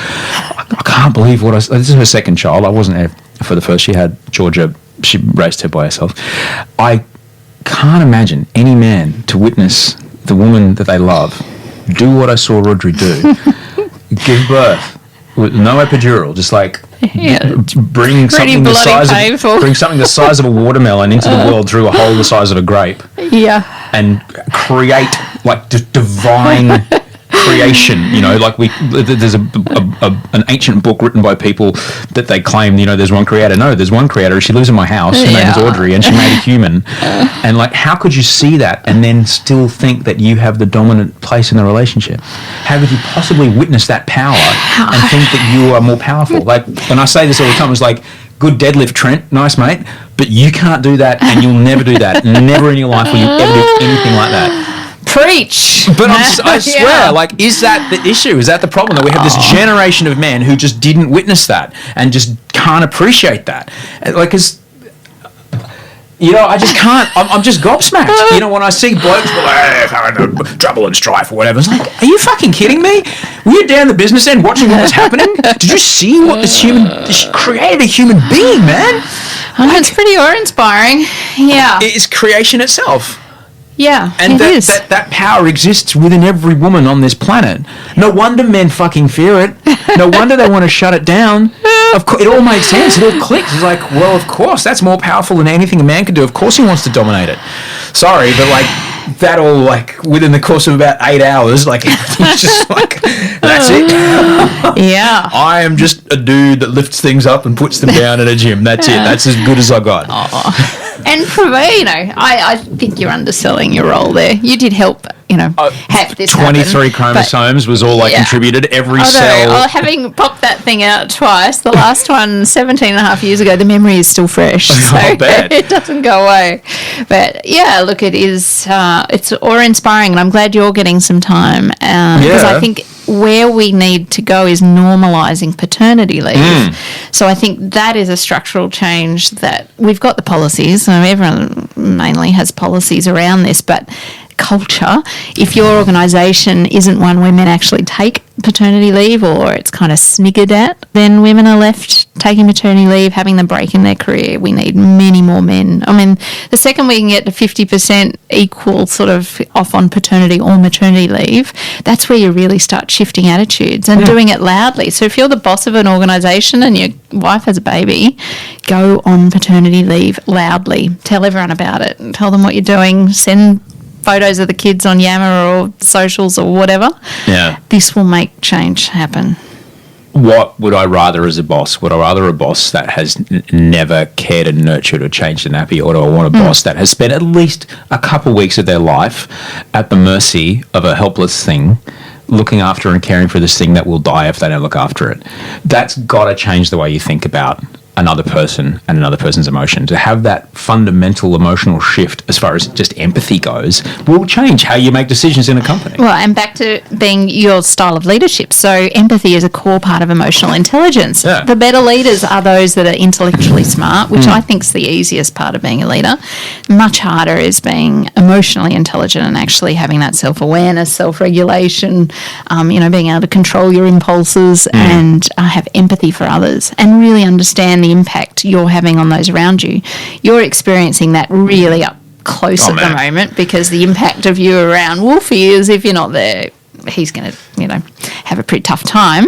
I can't believe this is her second child. I wasn't there for the first. She had Georgia. She raised her by herself. I can't imagine any man to witness the woman that they love do what I saw Audrey do. Give birth with no epidural, just like bring something the size of a watermelon into the world through a hole the size of a grape. Yeah. And create like divine creation, you know, like there's an ancient book written by people that they claim, you know, there's one creator. No, there's one creator. She lives in my house. Her name is Audrey, and she made a human. And like, how could you see that and then still think that you have the dominant place in the relationship? How could you possibly witness that power and think that you are more powerful? Like, and I say this all the time, it's like, good deadlift, Trent, nice mate, but you can't do that, and you'll never do that. Never in your life will you ever do anything like that. Preach. But I swear, like, is that the issue? Is that the problem? That we have this generation of men who just didn't witness that and just can't appreciate that. Like, you know, I just can't. I'm just gobsmacked. You know, when I see blokes trouble and strife or whatever, it's like, are you fucking kidding me? Were you down the business end watching what was happening? Did you see what this created a human being, man? It's pretty awe-inspiring. Yeah. It's creation itself. Yeah, and that power exists within every woman on this planet. No wonder men fucking fear it. No wonder they want to shut it down. Of course, it all makes sense. It all clicks. It's like, well, of course, that's more powerful than anything a man can do. Of course he wants to dominate it. Sorry, but like that all, like, within the course of about 8 hours, like, everything's just like, that's it. Yeah. I am just a dude that lifts things up and puts them down in a gym. That's it. That's as good as I got. And for me, you know, I think you're underselling your role there. You did help, you know, have this 23 chromosomes was all I contributed. Every cell. Having popped that thing out twice, the last one 17 and a half years ago, the memory is still fresh. So it doesn't go away. But yeah, look, it is, it's awe-inspiring, and I'm glad you're getting some time. Because I think where we need to go is normalising paternity leave. So I think that is a structural change that we've got the policies. So everyone mainly has policies around this, but culture, if your organisation isn't one where men actually take paternity leave, or it's kind of sniggered at, then women are left taking maternity leave, having the break in their career. We need many more men. I mean, the second we can get to 50% equal sort of off on paternity or maternity leave, that's where you really start shifting attitudes and doing it loudly. So if you're the boss of an organisation and your wife has a baby, go on paternity leave loudly. Tell everyone about it and tell them what you're doing. Send photos of the kids on Yammer or socials or whatever. Yeah. This will make change happen. What would I rather as a boss? Would I rather a boss that has never cared and nurtured or changed a nappy, or do I want a boss that has spent at least a couple of weeks of their life at the mercy of a helpless thing, looking after and caring for this thing that will die if they don't look after it? That's got to change the way you think about another person and another person's emotion, to have that fundamental emotional shift as far as just empathy goes, will change how you make decisions in a company. Well, and back to being your style of leadership. So empathy is a core part of emotional intelligence. Yeah. The better leaders are those that are intellectually smart, which I think is the easiest part of being a leader. Much harder is being emotionally intelligent and actually having that self-awareness, self-regulation, being able to control your impulses and have empathy for others and really understand the impact you're having on those around you. You're experiencing that really up close at the moment, because the impact of you around Wolfie is, if you're not there, he's going to, have a pretty tough time.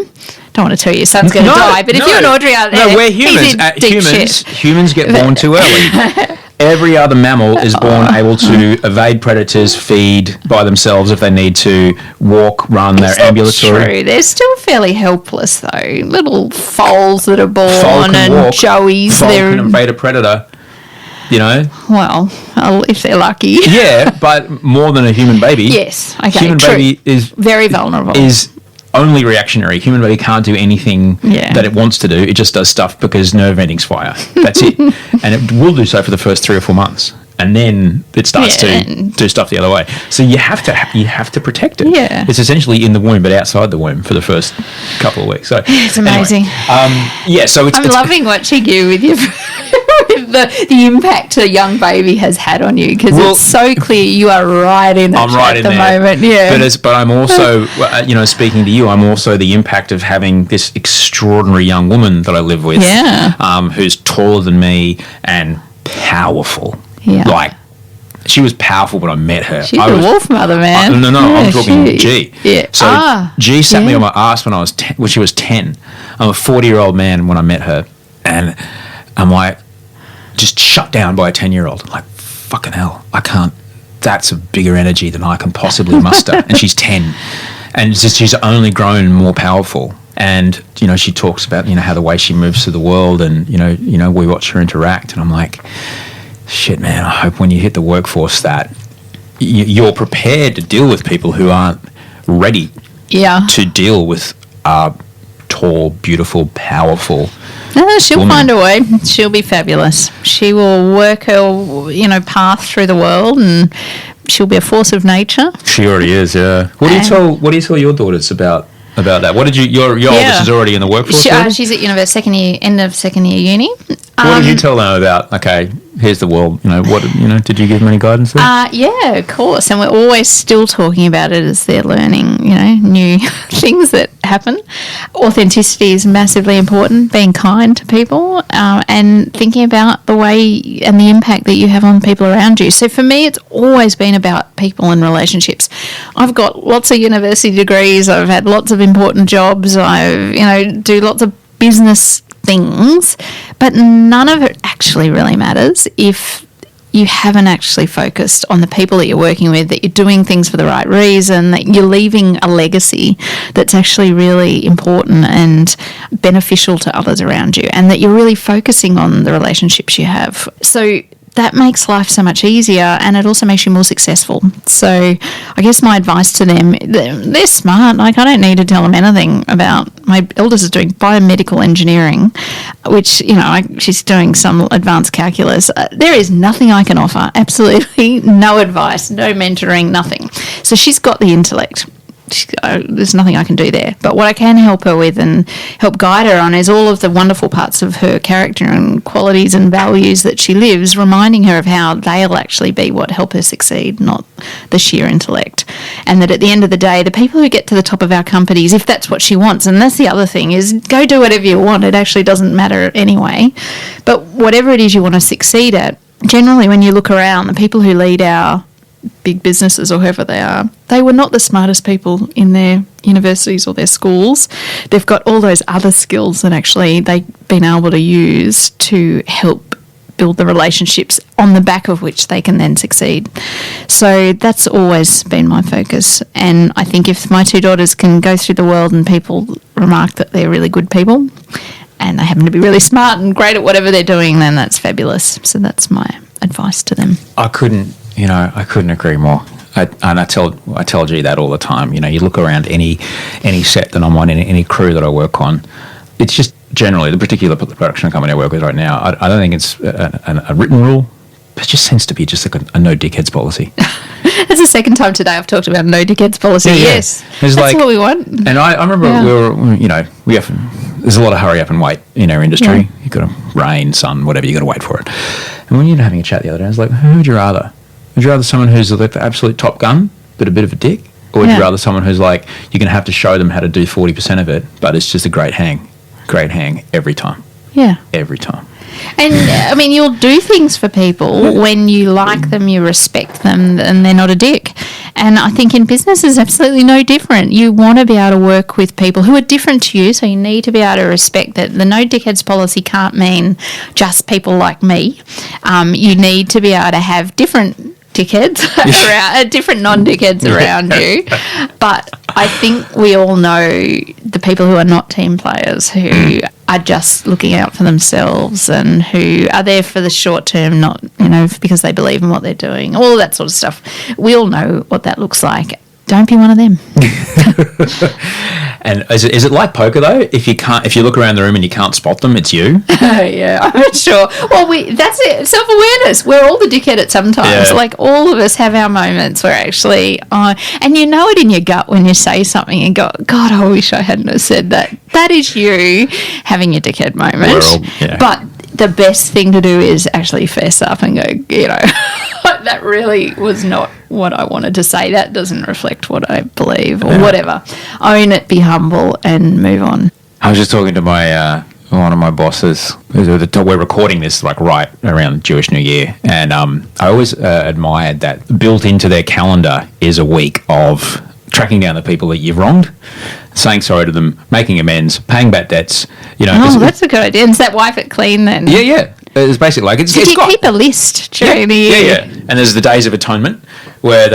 Don't want to tell you your son's going to die, but if you and Audrey are there, no, we're humans. he's in deep shit. Humans get born too early. Every other mammal is born able to evade predators, feed by themselves if they need to, walk, run, they're ambulatory. True. They're still fairly helpless, though. Little foals that are born and walk. joeys. Foal They're can evade a predator, well, if they're lucky. Yeah, but more than a human baby. Yes. Okay. Human true. baby is very vulnerable. Is only reactionary. Human baby can't do anything that it wants to do. It just does stuff because nerve endings fire. That's it. And it will do so for the first 3 or 4 months. And then it starts to do stuff the other way. So you have to protect it. Yeah. It's essentially in the womb, but outside the womb for the first couple of weeks. So it's amazing. Anyway, so it's... I'm loving watching you with your... with the impact a young baby has had on you, because it's so clear you are right in that at the moment. Yeah. But I'm also, speaking to you, I'm also the impact of having this extraordinary young woman that I live with, who's taller than me and powerful. Yeah. Like, she was powerful when I met her. She's a wolf mother, man. No, I'm talking G. Yeah. So G sat me on my ass when I was when she was 10. I'm a 40-year-old man when I met her, and I'm like, just shut down by a 10-year-old. I'm like, fucking hell, I can't. That's a bigger energy than I can possibly muster. And she's 10, and it's just, she's only grown more powerful. And she talks about how the way she moves through the world, and we watch her interact, and I'm like, shit, man, I hope when you hit the workforce that you're prepared to deal with people who aren't ready to deal with tall, beautiful, powerful she'll woman. find a way. She'll be fabulous. She will work her, path through the world, and she'll be a force of nature. She already is, yeah. What do you tell your daughters about that? What did your oldest is already in the workforce? She's at university, end of second year uni. What did you tell them about? Okay, here's the world. Did you give them any guidance there? Yeah, of course. And we're always still talking about it as they're learning, new things that happen. Authenticity is massively important. Being kind to people, and thinking about the way and the impact that you have on people around you. So for me, it's always been about people and relationships. I've got lots of university degrees. I've had lots of important jobs. I, do lots of business things, but none of it actually really matters if you haven't actually focused on the people that you're working with, that you're doing things for the right reason, that you're leaving a legacy that's actually really important and beneficial to others around you, and that you're really focusing on the relationships you have. So that makes life so much easier, and it also makes you more successful. So I guess my advice to them, they're smart. Like, I don't need to tell them anything about, my eldest is doing biomedical engineering, which, she's doing some advanced calculus. There is nothing I can offer, absolutely no advice, no mentoring, nothing. So she's got the intellect. There's nothing I can do there. But what I can help her with and help guide her on is all of the wonderful parts of her character and qualities and values that she lives, reminding her of how they'll actually be what help her succeed, not the sheer intellect. And that at the end of the day, the people who get to the top of our companies, if that's what she wants, and that's the other thing, is go do whatever you want. It actually doesn't matter anyway. But whatever it is you want to succeed at, generally when you look around, the people who lead our big businesses or whoever they are, they were not the smartest people in their universities or their schools. They've got all those other skills that actually they've been able to use to help build the relationships on the back of which they can then succeed. So that's always been my focus. And I think if my two daughters can go through the world and people remark that they're really good people and they happen to be really smart and great at whatever they're doing, then that's fabulous. So that's my advice to them. I couldn't agree more. I tell G that all the time. You look around any set that I'm on, any crew that I work on, it's just generally, the particular production company I work with right now, I don't think it's a written rule. But it just seems to be just like a no dickheads policy. That's the second time today I've talked about no dickheads policy. Yeah, yeah. Yes, It's that's like- what we want. And I remember we often, there's a lot of hurry up and wait in our industry. Yeah. You've got to rain, sun, whatever, you've got to wait for it. And when you're having a chat the other day, I was like, who would you rather? Would you rather someone who's like the absolute top gun, but a bit of a dick? Or would Yeah. you rather someone who's like, you're going to have to show them how to do 40% of it, but it's just a great hang every time. Yeah. Every time. And I mean, you'll do things for people when you like them, you respect them, and they're not a dick. And I think in business is absolutely no different. You want to be able to work with people who are different to you, so you need to be able to respect that. The no dickheads policy can't mean just people like me. You need to be able to have different dickheads around, different non-dickheads around you. But I think we all know the people who are not team players, who are just looking out for themselves and who are there for the short term, not, because they believe in what they're doing, all that sort of stuff. We all know what that looks like. Don't be one of them. And is it like poker though? If you look around the room and you can't spot them, it's you. Yeah, I'm not sure. Well, that's it. Self-awareness. We're all the dickhead at some times. Yeah. Like, all of us have our moments where actually, and you know it in your gut when you say something and go, God, I wish I hadn't have said that. That is you having your dickhead moment. Yeah. But the best thing to do is actually fess up and go, that really was not what I wanted to say. That doesn't reflect what I believe or whatever. Own it, be humble, and move on. I was just talking to my one of my bosses. We're recording this like right around Jewish New Year, and I always admired that built into their calendar is a week of tracking down the people that you've wronged, saying sorry to them, making amends, paying back debts. Oh, that's a good idea. And is that wipe it clean then? Yeah. It's basically like it's Did you got, keep a list during the year? Yeah. And there's the Days of Atonement where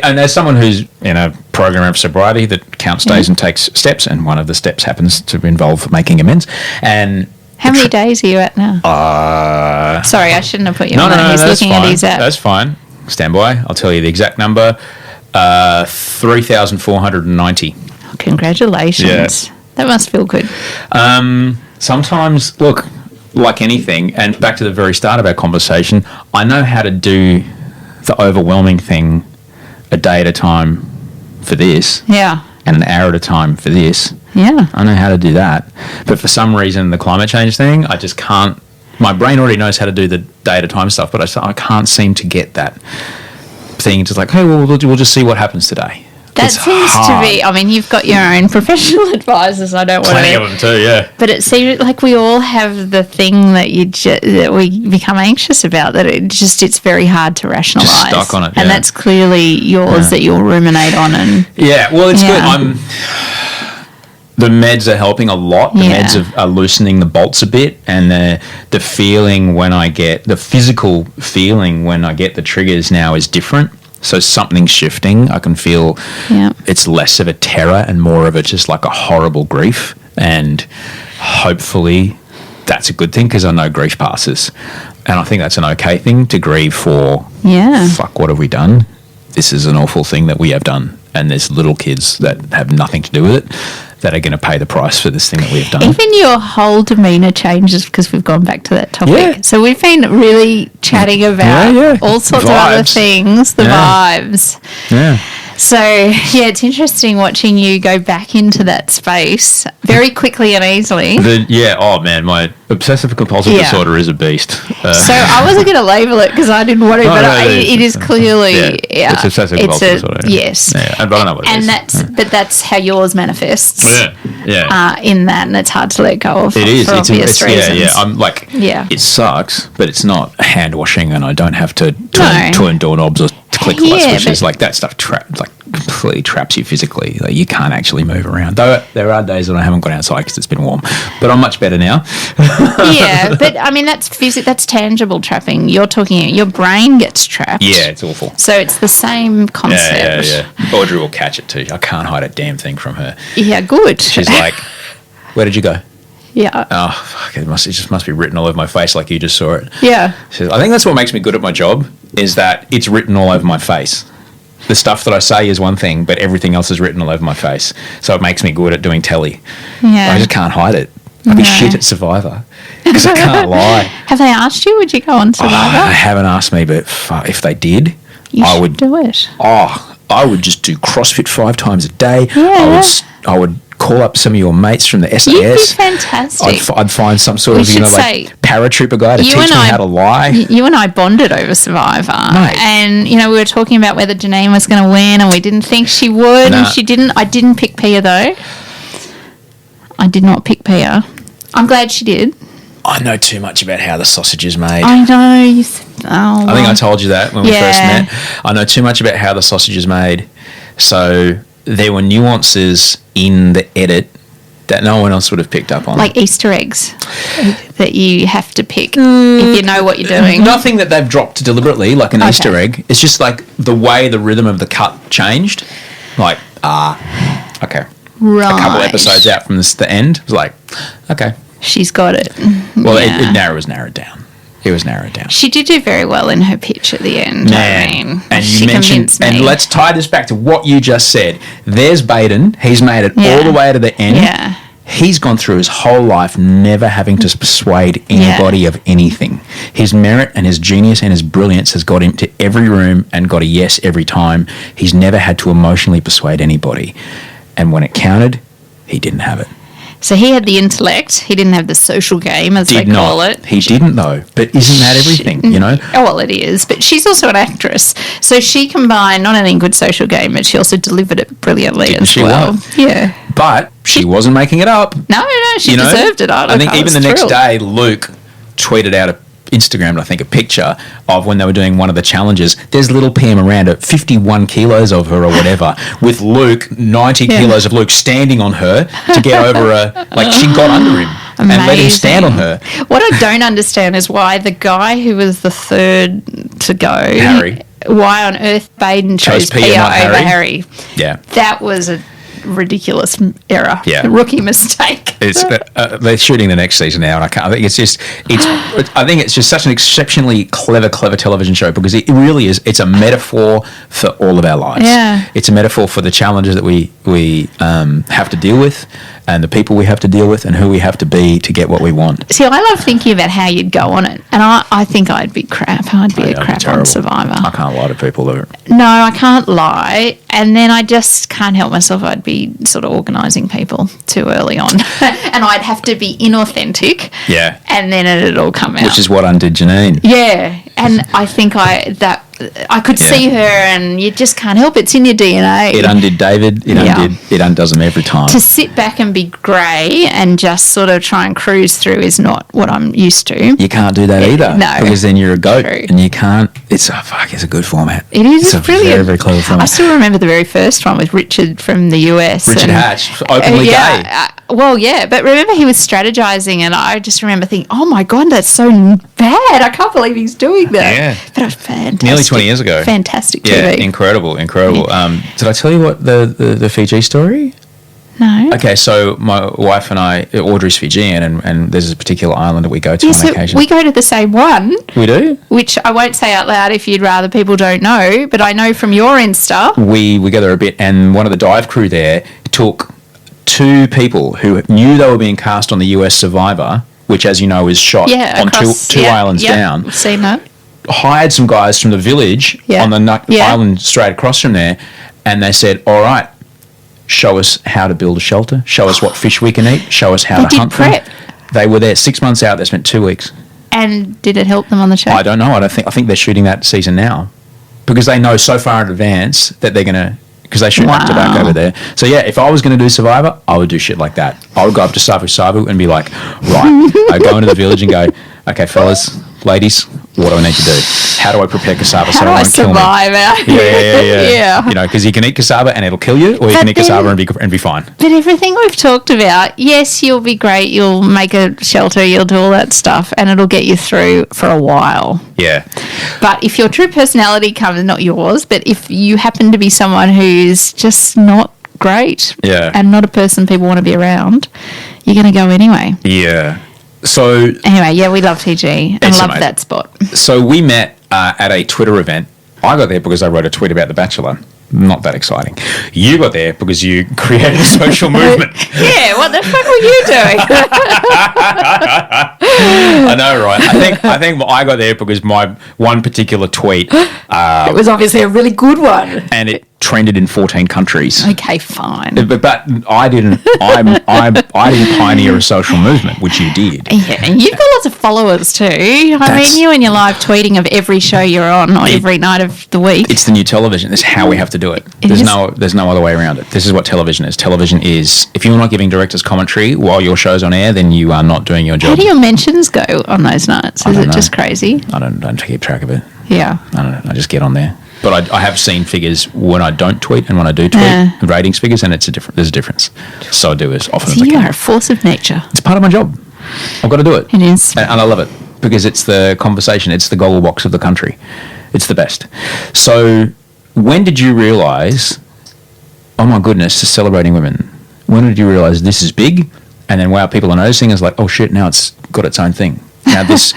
and as someone who's in a program of sobriety that counts days and takes steps, and one of the steps happens to involve making amends. And How many days are you at now? Sorry, I shouldn't have put you on that. He's that's looking fine. at his app. That's fine. Stand by. I'll tell you the exact number. 3,490. Congratulations. Yeah. That must feel good. Sometimes, look, like anything, and back to the very start of our conversation, I know how to do the overwhelming thing a day at a time for this, Yeah. and an hour at a time for this. Yeah. I know how to do that. But for some reason, the climate change thing, I just can't. My brain already knows how to do the day at a time stuff, but I can't seem to get that thing. It's just like, hey, we'll just see what happens today. That It's seems hard. to be, I mean, you've got your own professional advisors. I don't want Plenty to. of them too, yeah. But it seems like we all have the thing that that we become anxious about, that it's very hard to rationalise. Just stuck on it, And yeah. that's clearly yours that you'll ruminate on. And Yeah, well, it's Yeah. good. The meds are helping a lot. The Yeah. meds are loosening the bolts a bit, and the feeling when I get the physical feeling when I get the triggers now is different. So something's shifting. I can feel Yeah. it's less of a terror and more of a just like a horrible grief, and hopefully that's a good thing because I know grief passes, and I think that's an okay thing to grieve for. yeah. Fuck, what have we done? This is an awful thing that we have done, and there's little kids that have nothing to do with it that are going to pay the price for this thing that we've done. Even your whole demeanour changes because we've gone back to that topic. Yeah. So we've been really chatting about Yeah. all sorts of other Vibes. things, the Yeah. vibes. Yeah. So, yeah, it's interesting watching you go back into that space very quickly and easily. Oh man, my obsessive compulsive Yeah. disorder is a beast. So I wasn't going to label it because I didn't want to, No, but no, it is clearly, yeah, it's obsessive compulsive disorder. Yeah. Yes. Yeah, but I know what it is. But that's how yours manifests. Yeah. In that, and it's hard to let go of. It is. For obvious reasons. Yeah. I'm like, Yeah. it sucks, but it's not hand washing, and I don't have to No. turn doorknobs or click light Yeah, switches. but- Like that stuff completely traps you physically. Like you can't actually move around. Though there are days that I haven't gone outside because it's been warm, but I'm much better now. Yeah, but I mean that's tangible trapping. You're talking your brain gets trapped. Yeah, it's awful. So it's the same concept. Yeah. Audrey will catch it too. I can't hide a damn thing from her. Yeah, good. She's like, "Where did you go?" Yeah. Oh, fuck! It just must be written all over my face, like you just saw it. Yeah. She says, I think that's what makes me good at my job is that it's written all over my face. The stuff that I say is one thing, but everything else is written all over my face. So it makes me good at doing telly. Yeah. I just can't hide it. I'd be No. shit at Survivor because I can't lie. Have they asked you? Would you go on They Survivor? haven't asked me, but if they did, You I should would. do it. I would just do CrossFit 5 times a day. Yeah. I would call up some of your mates from the SAS. You'd be fantastic. I'd find some sort We of, should say, paratrooper guy to teach me how to lie. You and I bonded over Survivor, Mate. and we were talking about whether Janine was going to win, and we didn't think she would, Nah. and she didn't. I didn't pick Pia though. I did not pick Pia. I'm glad she did. I know too much about how the sausage is made. I know. I think I told you that when we first Yeah. met. I know too much about how the sausage is made. So there were nuances in the edit that no one else would have picked up on. like Easter eggs that you have to pick if you know what you're doing. Nothing that they've dropped deliberately, like an Okay. Easter egg. It's just like the way the rhythm of the cut changed. Like, okay. Right. A couple episodes out from the end. It was like, okay. She's got it. Well, Yeah. it was narrowed down. It was narrowed down. She did do very well in her pitch at the end. Man, I mean, and she you mentioned, convinced me. and let's tie this back to what you just said. There's Baden. He's made it Yeah. all the way to the end. Yeah. He's gone through his whole life never having to persuade anybody of anything. His merit and his genius and his brilliance has got him to every room and got a yes every time. He's never had to emotionally persuade anybody. And when it counted, he didn't have it. So he had the intellect. He didn't have the social game, as they Did call not. it. He didn't though. But isn't that everything, you know? Oh, well, it is. But she's also an actress. So she combined not only a good social game, but she also delivered it brilliantly Didn't as she well. well? Yeah. But she wasn't making it up. No, she You know? deserved it. I think even was the next thrilled. day, Luke tweeted out a Instagrammed, I think, a picture of when they were doing one of the challenges. There's little Pia Miranda, 51 kilos of her or whatever, with Luke, 90 Yeah. kilos of Luke, standing on her to get over her. Like, she got under him and let him stand on her. What I don't understand is why the guy who was the third to go, Harry. why on earth Baden chose Pia, Pia not over Harry. Harry. Yeah. That was a ridiculous error. Yeah. A rookie mistake. It's they're shooting the next season now, and I think it's just such an exceptionally clever television show because it really is. It's a metaphor for all of our lives. Yeah. It's a metaphor for the challenges that we have to deal with, and the people we have to deal with, and who we have to be to get what we want. See, I love thinking about how you'd go on it, and I think I'd be crap. I'd be a crap on Terrible. Survivor. I can't lie to people. No, I can't lie, and then I just can't help myself. I'd be sort of organising people too early on, and I'd have to be inauthentic. Yeah. And then it'd all come out. Which is what undid Janine. Yeah, and I think I could Yeah. see her, and you just can't help it. It's in your DNA. It undid David. It undoes him every time. To sit back and be grey and just sort of try and cruise through is not what I'm used to. You can't do that either. No. Because then you're a goat True. and you can't. It's a good format. It is It's a brilliant. very, very clever format. I still remember the very first one with Richard from the US. Richard and- Hatch, openly yeah, gay. well, yeah, but remember he was strategizing, and I just remember thinking, "Oh my god, that's so bad! I can't believe he's doing that." Yeah. But it was fantastic. Nearly 20 years ago. Fantastic Yeah, TV. incredible. Did I tell you what the Fiji story? No. Okay, so my wife and I, Audrey's Fijian, and there's a particular island that we go to Yeah, on so occasion. we go to the same one, We do? which I won't say out loud if you'd rather people don't know, but I know from your Insta. We go there a bit, and one of the dive crew there took two people who knew they were being cast on the US Survivor, which, as you know, is shot Yeah, on across, two islands down. I've seen that. Hired some guys from the village Yeah. on the Yeah. island straight across from there, and they said, "All right, show us how to build a shelter, show us what fish we can eat, show us how They to did hunt prep. them." They were there 6 months out. They spent 2 weeks. And did it help them on the show? I don't know. I think they're shooting that season now because they know so far in advance that they're gonna. Because they shoot back to back Wow. over there. So yeah, if I was going to do Survivor, I would do shit like that. I would go up to Savu Savu and be like, right, I go into the village and go, okay, fellas, ladies, what do I need to do? How do I prepare cassava so How do it I won't kill me? survive out here? Yeah. You know, because you can eat cassava and it'll kill you, or you can But eat cassava then- and be fine. But everything we've talked about, yes, you'll be great. You'll make a shelter. You'll do all that stuff, and it'll get you through for a while. Yeah. But if your true personality comes, not yours, but if you happen to be someone who's just not great Yeah. and not a person people want to be around, you're going to go anyway. Yeah. So Anyway, yeah, we love TG and It's love amazing. that spot. So we met at a Twitter event. I got there because I wrote a tweet about The Bachelor. not that exciting. You got there because you created a social movement. Yeah, what the fuck were you doing? I know, right? I think I got there because my one particular tweet, It was obviously a really good one. and it trended in 14 countries. Okay, fine. But I didn't. I didn't pioneer a social movement, which you did. Yeah, and you've got lots of followers too. I mean, you and your live tweeting of every show you're on or every night of the week. It's the new television. It's how we have to do it. There's no other way around it. This is what television is. Television is, if you're not giving director's commentary while your show's on air, then you are not doing your job. How do your mentions go on those nights? Is it just crazy? I don't keep track of it. Yeah. I don't know. I just get on there. But I have seen figures when I don't tweet and when I do tweet, ratings figures, and there's a difference. So I do as often as I So you can. are a force of nature. It's part of my job. I've got to do it. It is. And I love it because it's the conversation. It's the goggle box of the country. It's the best. So when did you realise, oh my goodness, celebrating women? When did you realise this is big? And then, wow, people are noticing. It's like, oh shit, now it's got its own thing. Now this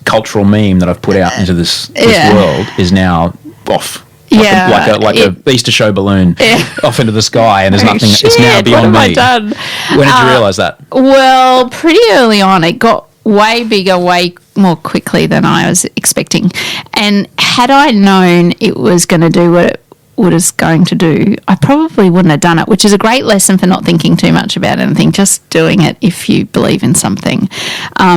cultural meme that I've put out into this world is now off. Like a Easter show balloon off into the sky, and there's nothing. Shit, it's now beyond what have me. I done? When did you realise that? Well, pretty early on. It got way bigger, way more quickly than I was expecting. And had I known it was going to do what it was going to do, I probably wouldn't have done it, which is a great lesson for not thinking too much about anything, just doing it if you believe in something.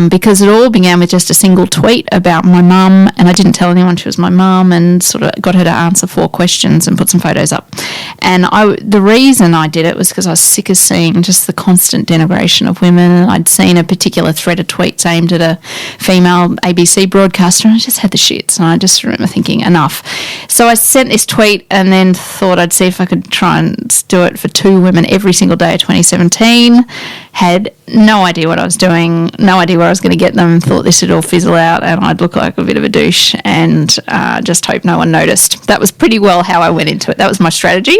Because it all began with just a single tweet about my mum, and I didn't tell anyone she was my mum, and sort of got her to answer 4 questions and put some photos up. And the reason I did it was because I was sick of seeing just the constant denigration of women, and I'd seen a particular thread of tweets aimed at a female ABC broadcaster, and I just had the shits, and I just remember thinking, enough. So I sent this tweet and then thought I'd see if I could try and do it for 2 women every single day of 2017. Had no idea what I was doing, no idea where I was going to get them, thought this would all fizzle out and I'd look like a bit of a douche, and just hope no one noticed. That was pretty well how I went into it. That was my strategy.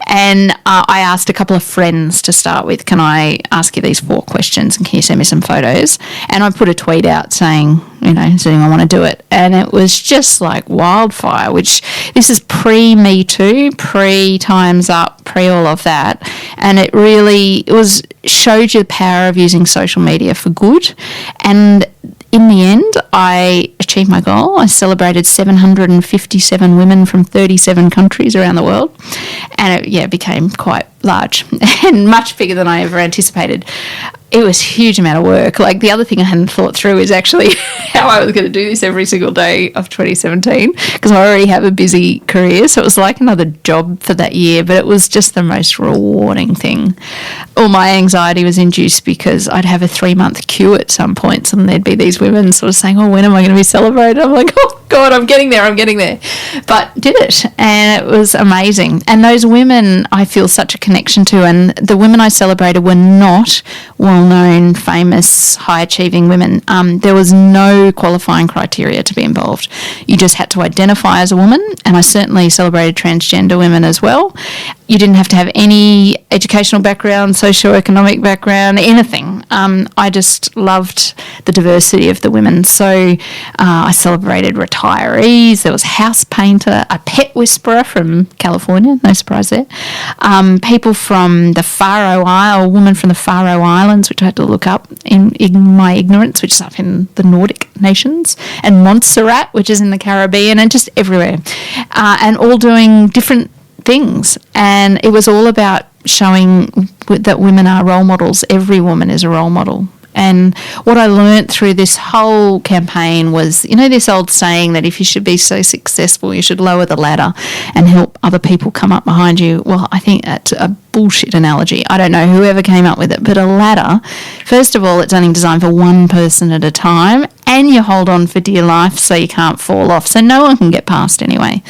And I asked a couple of friends to start with, can I ask you these 4 questions and can you send me some photos? And I put a tweet out saying, does anyone want to do it? And it was just like wildfire, which this is pre-Me Too, pre-Time's Up, pre-all of that. And it really showed you the power of using social media for good. And in the end, I achieved my goal. I celebrated 757 women from 37 countries around the world. And it became quite large and much bigger than I ever anticipated. It was a huge amount of work. Like, the other thing I hadn't thought through is actually how I was going to do this every single day of 2017, because I already have a busy career. So it was like another job for that year, but it was just the most rewarding thing. All my anxiety was induced because I'd have a 3-month queue at some points, and there'd be these women sort of saying, oh, when am I going to be celebrated? I'm like, oh, God, I'm getting there. But did it, and it was amazing. And those women I feel such a connection to, and the women I celebrated were not well-known, famous, high-achieving women. There was no qualifying criteria to be involved. You just had to identify as a woman, and I certainly celebrated transgender women as well. You didn't have to have any educational background, socio-economic background, anything. I just loved the diversity of the women. So I celebrated retirees. There was a house painter, a pet whisperer from California, no surprise there. People from the Faroe Isles, a woman from the Faroe Islands, which I had to look up in my ignorance, which is up in the Nordic nations, and Montserrat, which is in the Caribbean, and just everywhere. And all doing different things. And it was all about showing that women are role models. Every woman is a role model. And what I learnt through this whole campaign was, this old saying that if you should be so successful, you should lower the ladder and help other people come up behind you. Well, I think that's a bullshit analogy. I don't know whoever came up with it, but a ladder, first of all, it's only designed for one person at a time, and you hold on for dear life so you can't fall off, so no one can get past anyway.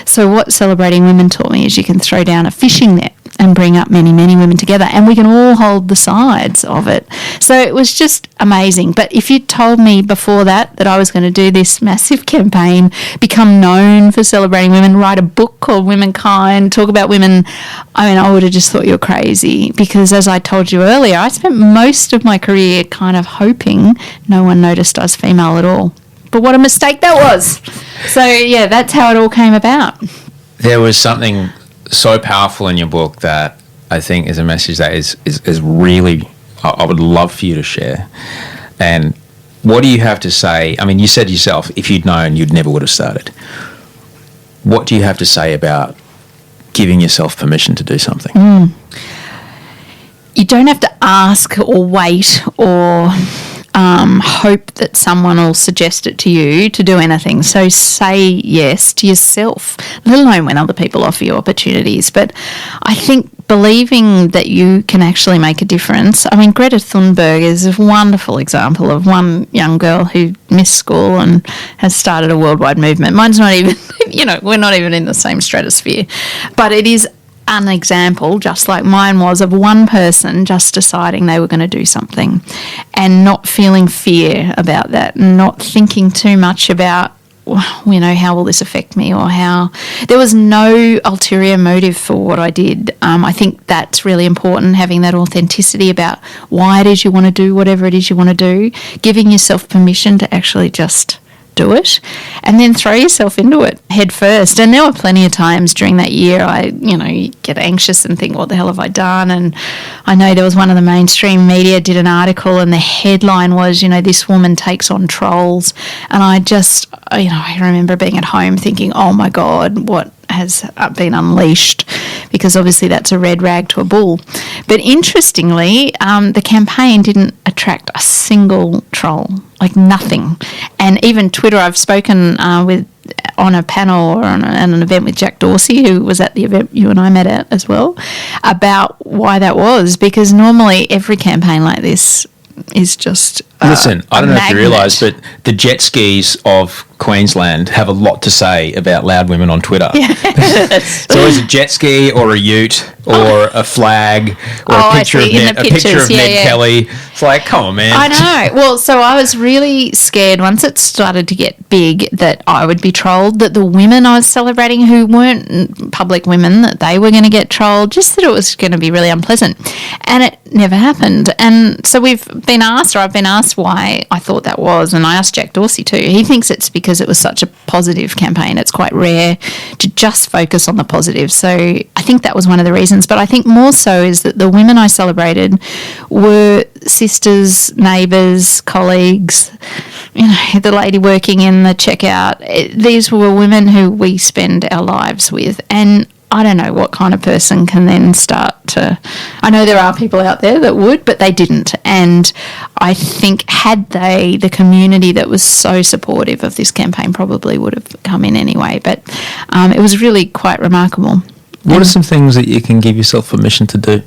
So what Celebrating Women taught me is you can throw down a fishing net and bring up many, many women together, and we can all hold the sides of it. So it was just amazing. But if you told me before that I was going to do this massive campaign, become known for celebrating women, write a book called Womankind, talk about women, I would have just thought you were crazy, because as I told you earlier, I spent most of my career kind of hoping no one noticed I was female at all. But what a mistake that was. So, yeah, that's how it all came about. There was something so powerful in your book that I think is a message that is really, I would love for you to share. And what do you have to say? I mean, you said yourself, if you'd known, you'd never would have started. What do you have to say about giving yourself permission to do something? You don't have to ask or wait or hope that someone will suggest it to you to do anything. So say yes to yourself, let alone when other people offer you opportunities. But I think believing that you can actually make a difference. I mean, Greta Thunberg is a wonderful example of one young girl who missed school and has started a worldwide movement. Mine's not even, we're not even in the same stratosphere. But it is an example, just like mine was, of one person just deciding they were going to do something and not feeling fear about that, not thinking too much about, how will this affect me, or how there was no ulterior motive for what I did. I think that's really important, having that authenticity about why it is you want to do whatever it is you want to do, giving yourself permission to actually just do it, and then throw yourself into it head first. And there were plenty of times during that year you get anxious and think, what the hell have I done? And I know there was one of the mainstream media did an article and the headline was, this woman takes on trolls. And I just, I remember being at home thinking, oh my God, what has been unleashed, because obviously that's a red rag to a bull. But interestingly, the campaign didn't attract a single troll, like nothing. And even Twitter, I've spoken on a panel or on an event with Jack Dorsey, who was at the event you and I met at as well, about why that was, because normally every campaign like this is just Listen, I don't know if you magnet. realise, but the jet skis of Queensland have a lot to say about loud women on Twitter. It's always a jet ski or a ute or a flag or a picture of Ned Kelly. It's like, come on, man. I know. Well, so I was really scared once it started to get big that I would be trolled, that the women I was celebrating who weren't public women, that they were going to get trolled, just that it was going to be really unpleasant. And it never happened. And so I've been asked why I thought that was, and I asked Jack Dorsey too. He thinks it's because it was such a positive campaign. It's quite rare to just focus on the positive. So I think that was one of the reasons. But I think more so is that the women I celebrated were sisters, neighbours, colleagues, the lady working in the checkout. These were women who we spend our lives with. And I don't know what kind of person can then start to... I know there are people out there that would, but they didn't. And I think had they, the community that was so supportive of this campaign probably would have come in anyway. But it was really quite remarkable. What are some things that you can give yourself permission to do?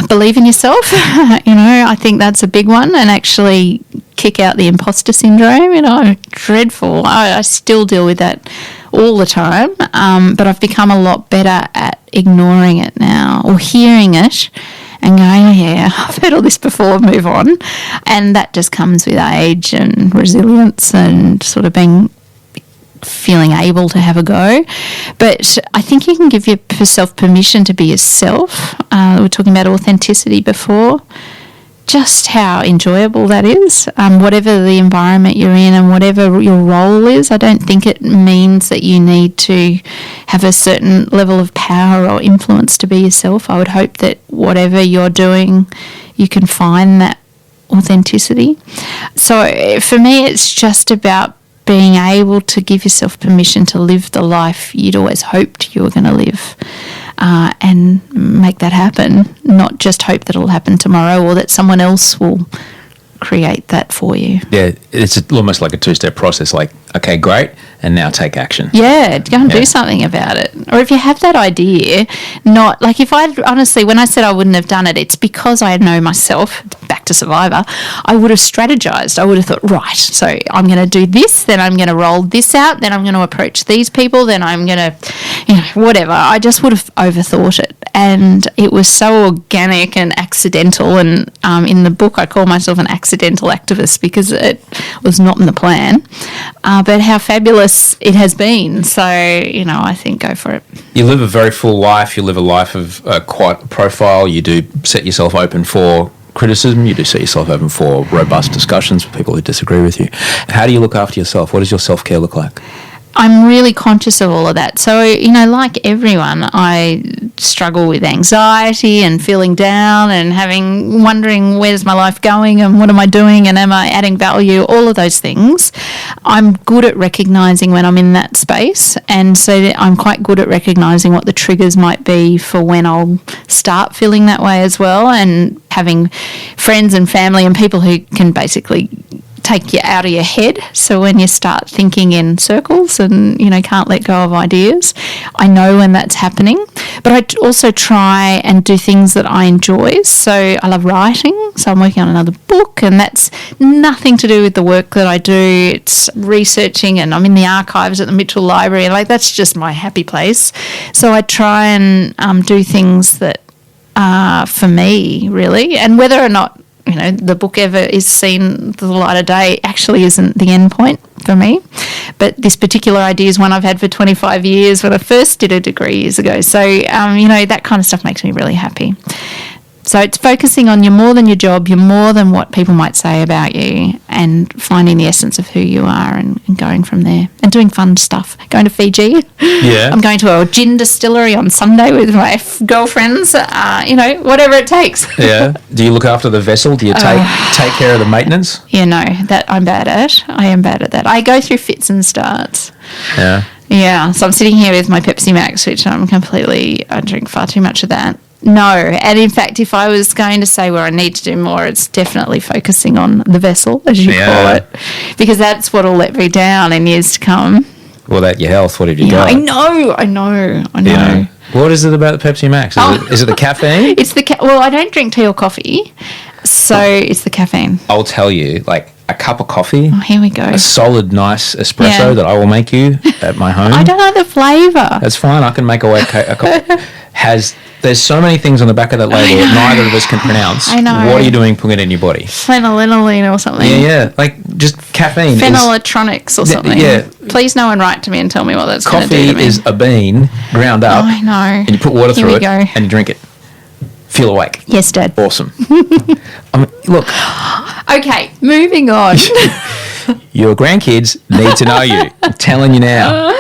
Believe in yourself. I think that's a big one, and actually kick out the imposter syndrome. Dreadful. I still deal with that all the time, but I've become a lot better at ignoring it now, or hearing it and going, yeah, I've heard all this before, move on. And that just comes with age and resilience and sort of feeling able to have a go. But I think you can give yourself permission to be yourself. We were talking about authenticity before. Just how enjoyable that is, whatever the environment you're in and whatever your role is. I don't think it means that you need to have a certain level of power or influence to be yourself. I would hope that whatever you're doing, you can find that authenticity. So for me, it's just about being able to give yourself permission to live the life you'd always hoped you were going to live, and make that happen, not just hope that it'll happen tomorrow or that someone else will create that for you. Yeah, it's almost like a two-step process, like, okay, great, and now take action. Yeah, go and do something about it. Or if you have that idea, not like if I honestly, when I said I wouldn't have done it, it's because I know myself, back to Survivor, I would have strategized. I would have thought, right, so I'm going to do this, then I'm going to roll this out, then I'm going to approach these people, then I'm going to, whatever. I just would have overthought it. And it was so organic and accidental. And in the book, I call myself an accidental activist because it was not in the plan. But how fabulous it has been. So, I think go for it. You live a very full life. You live a life of quite a profile. You do set yourself open for criticism. You do set yourself open for robust discussions with people who disagree with you. How do you look after yourself? What does your self-care look like? I'm really conscious of all of that. So, like everyone, I struggle with anxiety and feeling down and wondering where's my life going and what am I doing and am I adding value, all of those things. I'm good at recognising when I'm in that space, and so I'm quite good at recognising what the triggers might be for when I'll start feeling that way as well, and having friends and family and people who can basically take you out of your head. So when you start thinking in circles and, can't let go of ideas, I know when that's happening. But I also try and do things that I enjoy. So I love writing. So I'm working on another book, and that's nothing to do with the work that I do. It's researching, and I'm in the archives at the Mitchell Library, and that's just my happy place. So I try and do things that are for me, really. And whether or not the book ever is seen the light of day actually isn't the end point for me. But this particular idea is one I've had for 25 years when I first did a degree years ago. So, that kind of stuff makes me really happy. So it's focusing on you're more than your job, you're more than what people might say about you, and finding the essence of who you are and going from there. And doing fun stuff. Going to Fiji. Yeah. I'm going to a gin distillery on Sunday with my girlfriends, whatever it takes. Yeah. Do you look after the vessel? Do you take care of the maintenance? That I'm bad at. I am bad at that. I go through fits and starts. Yeah. Yeah. So I'm sitting here with my Pepsi Max, which I drink far too much of that. No, and in fact, if I was going to say where I need to do more, it's definitely focusing on the vessel, as you call it, because that's what will let me down in years to come. Well, your health, what have you got? I know. Yeah. What is it about the Pepsi Max? Is it the caffeine? It's well, I don't drink tea or coffee, so it's the caffeine. I'll tell you, a cup of coffee. Oh, here we go. A solid, nice espresso that I will make you at my home. I don't know the flavour. That's fine. I can make a coffee. There's so many things on the back of that label that neither of us can pronounce. I know. What are you doing putting it in your body? Phenylalanine or something. Yeah. Just caffeine. Phenylatronics or something. Yeah. Please no one write to me and tell me what that's going to do to me. Coffee is a bean ground up. I know. And you put water through it and you drink it. Feel awake. Yes, Dad. Awesome. Look. Okay, moving on. Your grandkids need to know you. I'm telling you now.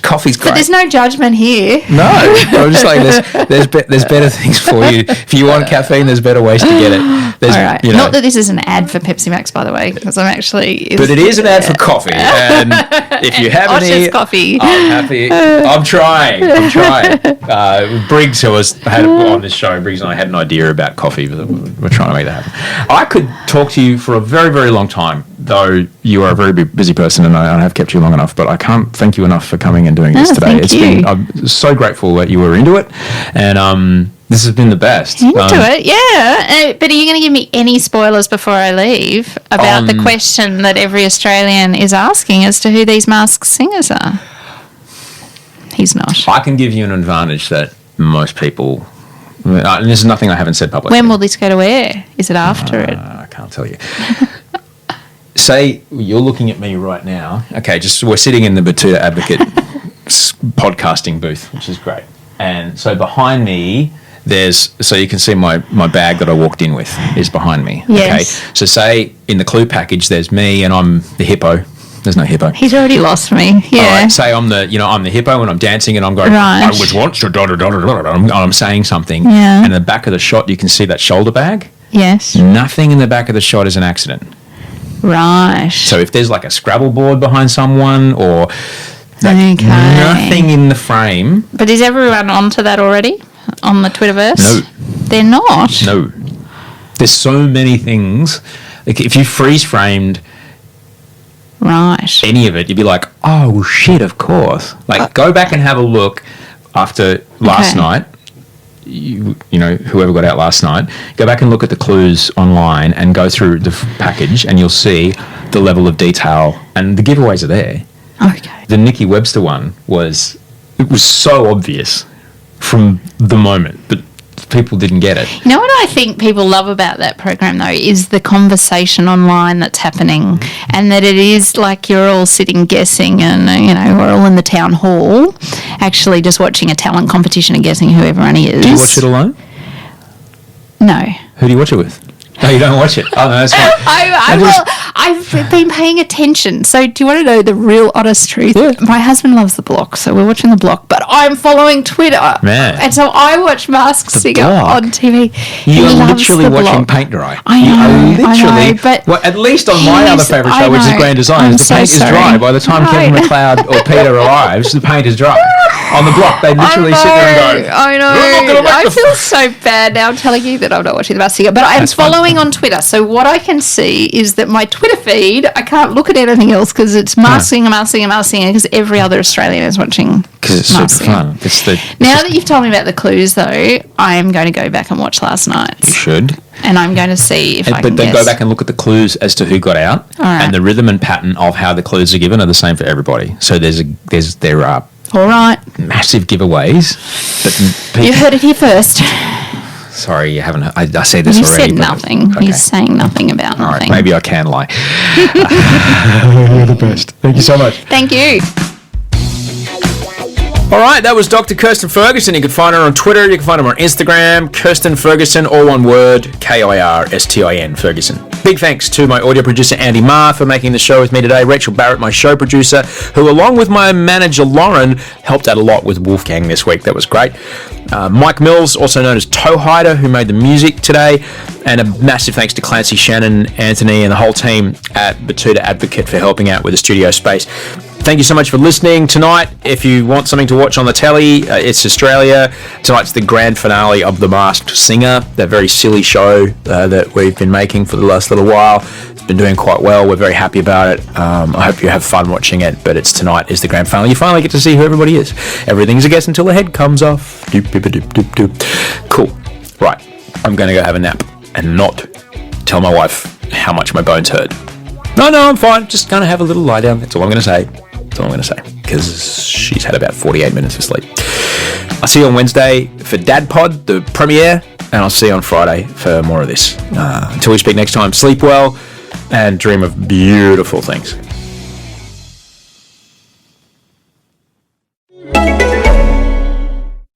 Coffee's great. But there's no judgment here. No, I'm just saying there's better things for you. If you want caffeine, there's better ways to get it. All right. Not that this is an ad for Pepsi Max, by the way, because I'm actually... But it is an ad for coffee. And if you have any... coffee. I'm happy. I'm trying. Briggs, who had on this show, Briggs and I had an idea about coffee. But we're trying to make that happen. I could talk to you for a very, very long time, though you are a very busy person and I have kept you long enough, but I can't thank you enough for coming and doing this today. I'm so grateful that you were into it, and this has been the best. Into it, yeah. But are you going to give me any spoilers before I leave about the question that every Australian is asking as to who these masked singers are? He's not. I can give you an advantage that most people... and this is nothing I haven't said publicly. When will this go to air? Is it after it? I can't tell you. Say you're looking at me right now. Okay, we're sitting in the Betoota Advocate podcasting booth, which is great. And so behind me, so you can see my bag that I walked in with is behind me. Yes. Okay. So say in the clue package, there's me and I'm the hippo. There's no hippo. He's already lost me. Yeah. All right, say I'm the hippo and I'm dancing and I'm going, right. I was once, I'm saying something. Yeah. And in the back of the shot, you can see that shoulder bag. Yes. Nothing in the back of the shot is an accident. Right. So if there's like a Scrabble board behind someone or nothing in the frame. But is everyone onto that already on the Twitterverse? No. They're not? No. There's so many things. Like if you freeze framed any of it, you'd be like, oh shit, of course. Like go back and have a look after last night. You know, whoever got out last night, go back and look at the clues online and go through the package and you'll see the level of detail and the giveaways are there. Okay. The Nikki Webster one was so obvious from the moment, but people didn't get it. You know what I think people love about that program though is the conversation online that's happening, and that it is like you're all sitting guessing, and we're all in the town hall actually just watching a talent competition and guessing who everyone is. Do you watch it alone? No. Who do you watch it with? No, you don't watch it. Oh, no, that's fine. I've been paying attention. So do you want to know the real honest truth? Yeah. My husband loves The Block, so we're watching The Block, but I'm following Twitter. Man. And so I watch Masked Singer Block? on TV. He You're loves literally The watching Block. paint dry. I know, but well, at least on my other favourite show, which is Grand Design, I'm the so paint is dry. sorry. By the time Kevin Right. McLeod or Peter arrives, the paint is dry. On The Block, they literally sit there and go, I know. "We're not gonna make I the feel so bad now telling you that I'm not watching The Masked Singer, but I am That's fine. following on Twitter. So what I can see is that my Twitter feed, I can't look at anything else because it's Masked Singer, because every other Australian is watching. because it's super Masked Singer. fun. It's the Now that you've told me about the clues, though, I am going to go back and watch last night's. you should. And I'm going to see if I But can then guess. go back and look at the clues as to who got out, All right. and the rhythm and pattern of how the clues are given are the same for everybody. So there are All right. massive giveaways. But You heard it here first. sorry, you haven't. I say this He already. said but- nothing. Okay. He's saying nothing about All right, nothing. maybe I can lie. You're the best. Thank you so much. Thank you. All right, that was Dr. Kirstin Ferguson. You can find her on Twitter. You can find her on Instagram. Kirstin Ferguson, all one word, Kirstin Ferguson. Big thanks to my audio producer, Andy Marr, for making the show with me today. Rachel Barrett, my show producer, who, along with my manager, Lauren, helped out a lot with Wolfgang this week. That was great. Mike Mills, also known as Toe Hider, who made the music today. And a massive thanks to Clancy, Shannon, Anthony, and the whole team at Betoota Advocate for helping out with the studio space. Thank you so much for listening tonight. If you want something to watch on the telly, it's Australia. Tonight's the grand finale of The Masked Singer, that very silly show that we've been making for the last little while. It's been doing quite well. We're very happy about it. I hope you have fun watching it, but it's tonight is the grand finale. You finally get to see who everybody is. Everything's a guess until the head comes off. Doop, doop, doop, doop, doop. Cool. Right. I'm going to go have a nap and not tell my wife how much my bones hurt. No, I'm fine. Just going to have a little lie down. That's all I'm going to say. That's all I'm going to say, because she's had about 48 minutes of sleep. I'll see you on Wednesday for Dad Pod, the premiere, and I'll see you on Friday for more of this. Until we speak next time, sleep well and dream of beautiful things.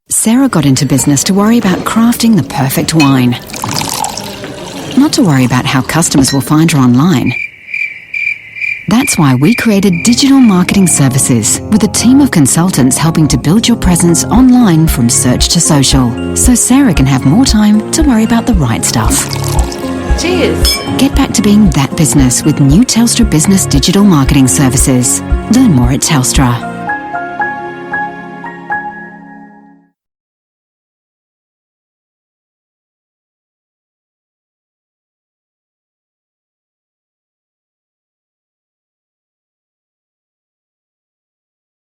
Sarah got into business to worry about crafting the perfect wine, not to worry about how customers will find her online. That's why we created Digital Marketing Services, with a team of consultants helping to build your presence online from search to social, so Sarah can have more time to worry about the right stuff. Cheers. Get back to being that business with new Telstra Business Digital Marketing Services. Learn more at Telstra.